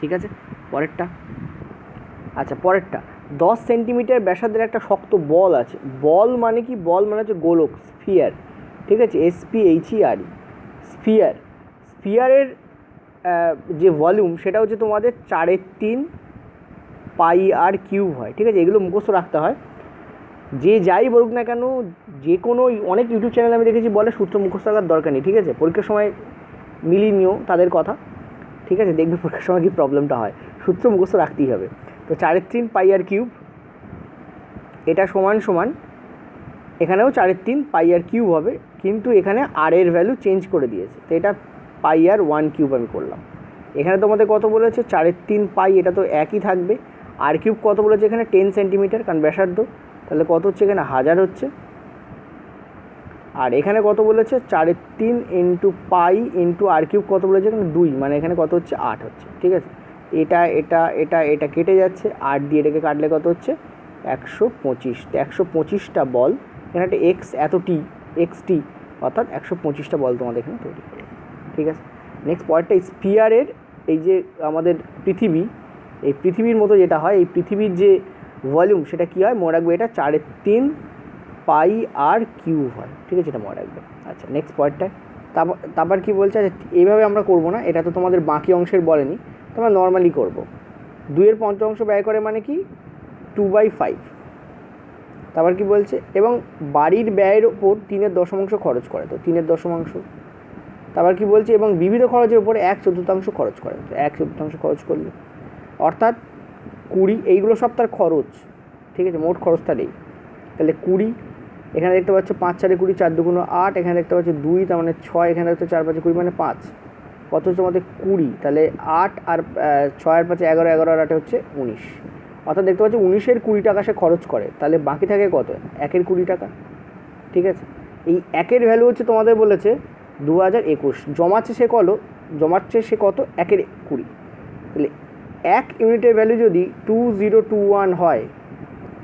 A: ঠিক আছে। পরেরটা, আচ্ছা পরেরটা, 10 সেন্টিমিটার ব্যাসার্ধের একটা শক্ত বল আছে। বল মানে কি? বল মানে হচ্ছে গোলক, স্ফিয়ার, ঠিক আছে, SPHERE, স্ফিয়ার। স্ফিয়ারের যে ভলিউম সেটা হচ্ছে তোমাদের 4/3 πr³ হয়, ঠিক আছে। এগুলো মুখস্থ রাখতে হয়, যে যাই বলুক না কেন, যে কোনো অনেক ইউটিউব চ্যানেল আমি দেখেছি বলে সূত্র মুখস্থ রাখার দরকার নেই, ঠিক আছে। পরীক্ষার সময় মিলিয়ে নিও তাদের কথা, ঠিক আছে, দেখবে পরীক্ষার সময় কী প্রবলেমটা হয়। সূত্র মুখস্থ রাখতেই হবে। তো 4/3 πr³ এটা সমান এখানেও 4/3 πr³ হবে, কিন্তু এখানে আর এর ভ্যালু চেঞ্জ করে দিয়েছে, তো এটা πr⁴ আমি করলাম। এখানে তোমাদের কত বলেছে? 4/3 π, এটা তো একই থাকবে। r³ কত বলেছে এখানে? 10 সেন্টিমিটার, কারণ ব্যাসার্ধ, তাহলে কত হচ্ছে এখানে? 1000 হচ্ছে। আর এখানে কত বলেছে 4/3 ইন্টু পাই ইন্টু আর কিউব কত বলেছে এখানে 2, মানে এখানে কত হচ্ছে 8 হচ্ছে, ঠিক আছে। এটা এটা এটা এটা কেটে যাচ্ছে, 8 দিয়ে এটাকে কাটলে কত হচ্ছে 125। তো 125টা বল এখানে একটা এক্স এত টি এক্স টি অর্থাৎ 125টা বল তোমাদের এখানে তৈরি করবে, ঠিক আছে। নেক্সট পয়েন্টটা স্পিয়ারের এই যে আমাদের পৃথিবী, এই পৃথিবীর মতো যেটা হয়, এই পৃথিবীর যে ভলিউম সেটা কী হয় মনে রাখবে, এটা 4/3 পাই আর কিউব হয়, ঠিক আছে, এটা মনে রাখবে। আচ্ছা নেক্সট পয়েন্টটা তারপর কী বলছে, আচ্ছা এইভাবে আমরা করবো না, এটা তো তোমাদের বাকি অংশের বলেনি, তোমরা নর্মালি করবো। 2-এর পঞ্চমাংশ ব্যয় করে মানে কি 2/5। তারপর কি বলছে, এবং বাড়ির ব্যয়ের ওপর 3-এর দশমাংশ খরচ করে, তো 3-এর দশমাংশ। তারপর কি বলছে, এবং বিবিধ খরচের উপরে 1/4 খরচ করে, তো 1/4 খরচ করলে অর্থাৎ 20, এইগুলো সব তার খরচ, ঠিক আছে, মোট খরচ তার এই। তাহলে 20, এখানে দেখতে পাচ্ছ 5×4 = 20, 4×2 = 8, এখানে দেখতে পাচ্ছ 2, তার মানে 6, এখানে দেখতে 4×5 = 20 মানে 5, কত হচ্ছে তোমাদের 20। তাহলে 8 আর 6 আর 5 11, 11 আর 8 হচ্ছে 19, অর্থাৎ দেখতে পাচ্ছ 19-এর 20 টাকা সে খরচ করে, তাহলে বাকি থাকে কত 1-এর 20 টাকা, ঠিক আছে। এই 1-এর ভ্যালু হচ্ছে তোমাদের বলেছে 2021, জমাচ্ছে সে কত 1-এর 20, তাহলে 1 ইউনিটের ভ্যালু যদি 2021 হয়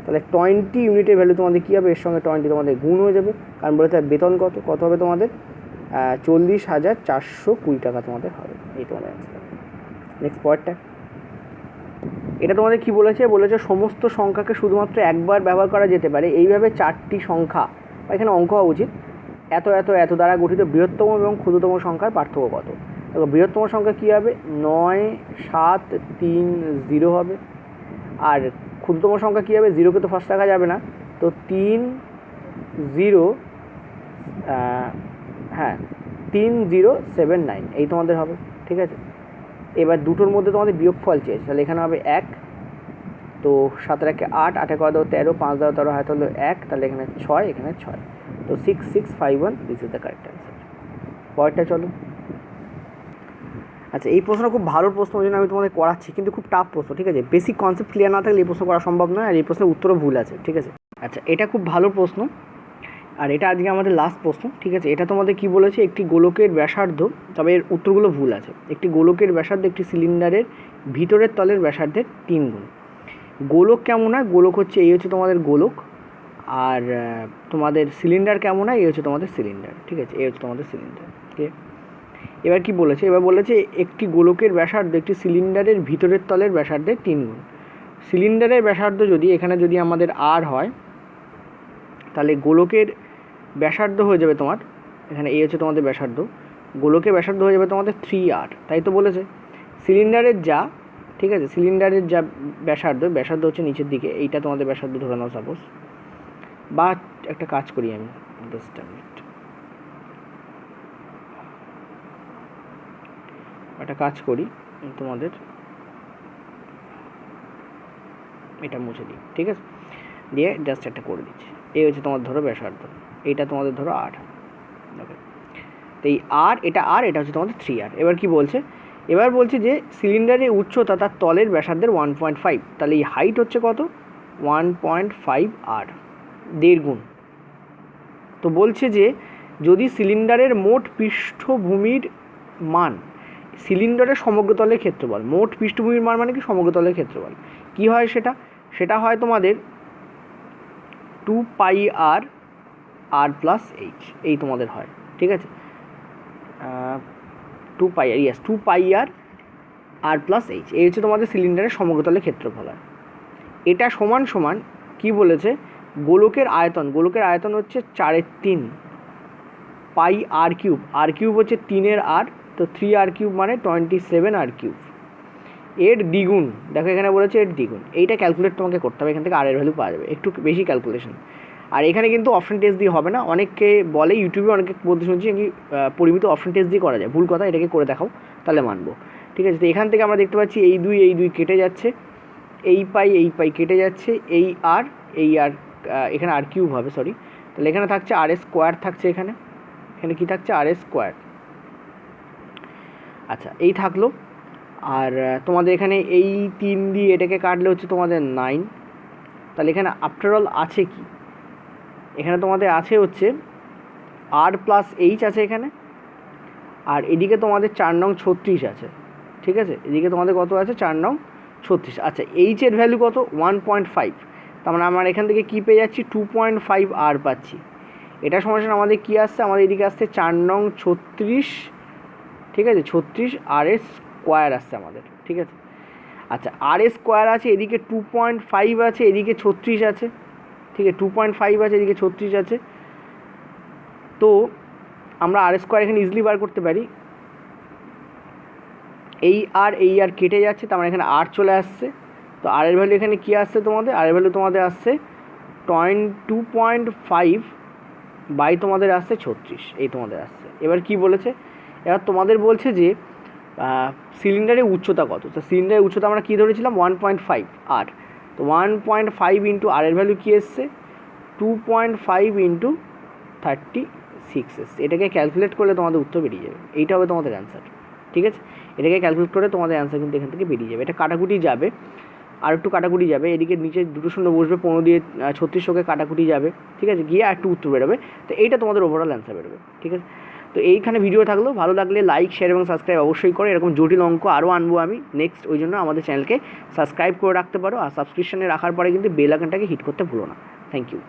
A: তাহলে 20 ইউনিটের ভ্যালু তোমাদের কী হবে, এর সঙ্গে 20 তোমাদের গুণ হয়ে যাবে, কারণ বলেছে বেতন কত হবে তোমাদের 40,420 টাকা তোমাদের হবে, এই তোমাদের অ্যান্সার। নেক্সট পয়েন্টটা, এটা তোমাদের কি বলেছে, সমস্ত সংখ্যাকে শুধুমাত্র একবার ব্যবহার করা যেতে পারে এইভাবে 4টি সংখ্যা, এখানে অঙ্ক হওয়া উচিত, এত এত এত দ্বারা গঠিত বৃহত্তম এবং ক্ষুদ্রতম সংখ্যার পার্থক্য কত। দেখো বৃহত্তম সংখ্যা কী হবে 9,7,3,0 হবে, আর ক্ষুদ্রতম সংখ্যা কী হবে, 0কে তো ফার্স্ট রাখা যাবে না, তো 3079 এই তোমাদের হবে, ঠিক আছে। এবার দুটোর মধ্যে তোমাদের বিয়োগফল চেয়েছে, তাহলে এখানে হবে 1, তো 7-এ 8, 8-এ 13, 5 দ্বারা 13 হয় তাহলে 1, তাহলে এখানে 6, এখানে 6, তো 6651 this is the correct answer. পরেরটা চলো। আচ্ছা এই প্রশ্ন খুব ভালো প্রশ্ন, ওই জন্য আমি তোমাদের করাচ্ছি, কিন্তু খুব টাফ প্রশ্ন, ঠিক আছে, বেসিক কনসেপ্ট ক্লিয়ার না থাকলে এই প্রশ্ন করা সম্ভব নয়, আর এই প্রশ্নের উত্তরও ভুল আছে, ঠিক আছে। আচ্ছা এটা খুব ভালো প্রশ্ন, আর এটা আজকে আমাদের লাস্ট প্রশ্ন, ঠিক আছে। এটা তোমাদের কি বলেছে, একটি গোলকের ব্যাসার্ধ, তবে এর উত্তরগুলো ভুল আছে, একটি গোলকের ব্যাসার্ধ একটি সিলিন্ডারের ভিতরের তলের ব্যাসার্ধের 3 গুণ। গোলক কেমন হয়, গোলক হচ্ছে এই হচ্ছে তোমাদের গোলক, আর তোমাদের সিলিন্ডার কেমন হয়, এই হচ্ছে তোমাদের সিলিন্ডার, ঠিক আছে, এই হচ্ছে তোমাদের সিলিন্ডার, ঠিক আছে। এবার কি বলেছে, এবার বলেছে একটি গোলকের ব্যাসার্ধ একটি সিলিন্ডারের ভিতরের তলের ব্যাসার্ধের 3 গুণ। সিলিন্ডারের ব্যাসার্ধ যদি এখানে যদি আমাদের আর হয়, তাহলে গোলকের ব্যাসার্ধ হয়ে যাবে তোমার, এখানে এই হচ্ছে তোমাদের ব্যাসার্ধ, গোলকের ব্যাসার্ধ হয়ে যাবে তোমাদের 3r, তাই তো বলেছে। সিলিন্ডারের যা, ঠিক আছে, সিলিন্ডারের যা ব্যাসার্ধ হচ্ছে নিচের দিকে, এইটা তোমাদের ব্যাসার্ধ ধরে নাও সাপোজ, বা একটা কাজ করি আমি তোমাদের এটা মুছে দিই, ঠিক আছে, দিয়ে জাস্ট একটা করে দিচ্ছি, এই হচ্ছে তোমার ধরো ব্যাসার্ধ, এইটা তোমাদের ধরো 8, ওকে। তো এই এটা হচ্ছে তোমাদের 3r। এবার কি বলছে, এবার বলছে যে সিলিন্ডারের উচ্চতা তার তলের ব্যাসার্ধের 1.5, তাহলে এই হাইট হচ্ছে কত 1.5r, 1.5 গুণ। তো বলছে যে যদি সিলিন্ডারের মোট পৃষ্ঠভূমির মান, সিলিন্ডারের সমগ্রতলের ক্ষেত্রফল, মোট পৃষ্ঠভূমির মান মানে কি সমগ্রতলের ক্ষেত্রফল, কি হয় সেটা হয় তোমাদের 2πr r + h, এই তোমাদের হয়, ঠিক আছে, 2πr r + h, এই হচ্ছে তোমাদের সিলিন্ডারের সমগ্রতলের ক্ষেত্রফল হয়। এটা সমান কি বলেছে, গোলকের আয়তন হচ্ছে 4/3 পাই r কিউব হচ্ছে 3-এর r, তো 3r³ মানে 27r³, এর দ্বিগুণ, দেখো এখানে বলেছে এর দ্বিগুণ, এইটা ক্যালকুলেট তোমাকে করতে হবে, এখান থেকে r এর ভ্যালু পাওয়া যাবে, একটু বেশি ক্যালকুলেশন। আর এখানে কিন্তু অপশন টেস্ট দিয়ে হবে না, অনেকে বলে ইউটিউবে অনেকে বলতে শুনছি কি পরিমিত অপশন টেস্ট দিয়ে করা যায়, ভুল কথা, এটাকে করে দেখাও তাহলে মানবো, ঠিক আছে। তো এখান থেকে আমরা দেখতে পাচ্ছি এই দুই কেটে যাচ্ছে, এই পাই কেটে যাচ্ছে, এই আর এখানে r³ হবে, সরি, তাহলে এখানে থাকছে r² থাকছে, এখানে কি থাকছে r², আচ্ছা এই থাকলো। আর তোমাদের এখানে এই 3 দিয়ে এটাকে কাটলে হচ্ছে তোমাদের 9, তাহলে এখানে আফটার অল আছে কি, এখানে তোমাদের আছে হচ্ছে আর প্লাস এইচ আছে এখানে, আর এদিকে তোমাদের 4 নং 36 আছে, ঠিক আছে, এদিকে তোমাদের কত আছে 4 নং 36। আচ্ছা এইচের ভ্যালু কত 1.5, তার মানে আমরা এখান থেকে কী পেয়ে যাচ্ছি 2.5 আর পাচ্ছি। এটা সমান আমাদের কী আসছে, আমাদের এদিকে আসছে 4 নং 36, ঠিক আছে, 36 আর এর স্কোয়ার আসছে আমাদের, ঠিক আছে। আচ্ছা আর এর স্কোয়ার আছে, এদিকে 2.5 আছে, এদিকে 36 আছে, ঠিক আছে, 2.5 আছে, এদিকে 36 আছে। তো আমরা আর স্কোয়ার এখানে ইজিলি বার করতে পারি। এই আর কেটে যাচ্ছে, তার মানে এখানে আর চলে আসছে। তো আর এর ভ্যালু এখানে কী আসছে তোমাদের, আর এর ভ্যালু তোমাদের আসছে 2.5 বাই তোমাদের আসছে 36, এই তোমাদের আসছে। এবার কি বলেছে, এবার তোমাদের বলছে যে সিলিন্ডারের উচ্চতা কত। তো সিলিন্ডারের উচ্চতা আমরা কী ধরেছিলাম 1.5 আর, তো 1.5 ইন্টু আর এর ভ্যালু কী এসছে 2.5 ইন্টু 36 এসছে। এটাকে ক্যালকুলেট করলে তোমাদের উত্তর বেরিয়ে যাবে, এইটা হবে তোমাদের অ্যান্সার, ঠিক আছে। এটাকে ক্যালকুলেট করে তোমাদের অ্যান্সার কিন্তু এখান থেকে বেরিয়ে যাবে। এটা কাটাকুটি যাবে, আর একটু কাটাকুটি যাবে, এদিকে নিচে 2 শূন্য বসবে, 15 দিয়ে 36কে কাটাকুটি যাবে, ঠিক আছে, গিয়ে আর একটু উত্তর বেরোবে। তো এইটা তোমাদের ওভারঅল অ্যান্সার বেরোবে, ঠিক আছে। তো এইখানে ভিডিও থাকলো, ভালো লাগলে লাইক শেয়ার এবং সাবস্ক্রাইব অবশ্যই করে। এরকম জটিল অঙ্ক আরও আনবো আমি নেক্সট, ওই জন্য আমাদের চ্যানেলকে সাবস্ক্রাইব করে রাখতে পারো, আর সাবস্ক্রিপশানে রাখার পরে কিন্তু বেল আইকনটাকে হিট করতে ভুলো না। Thank you.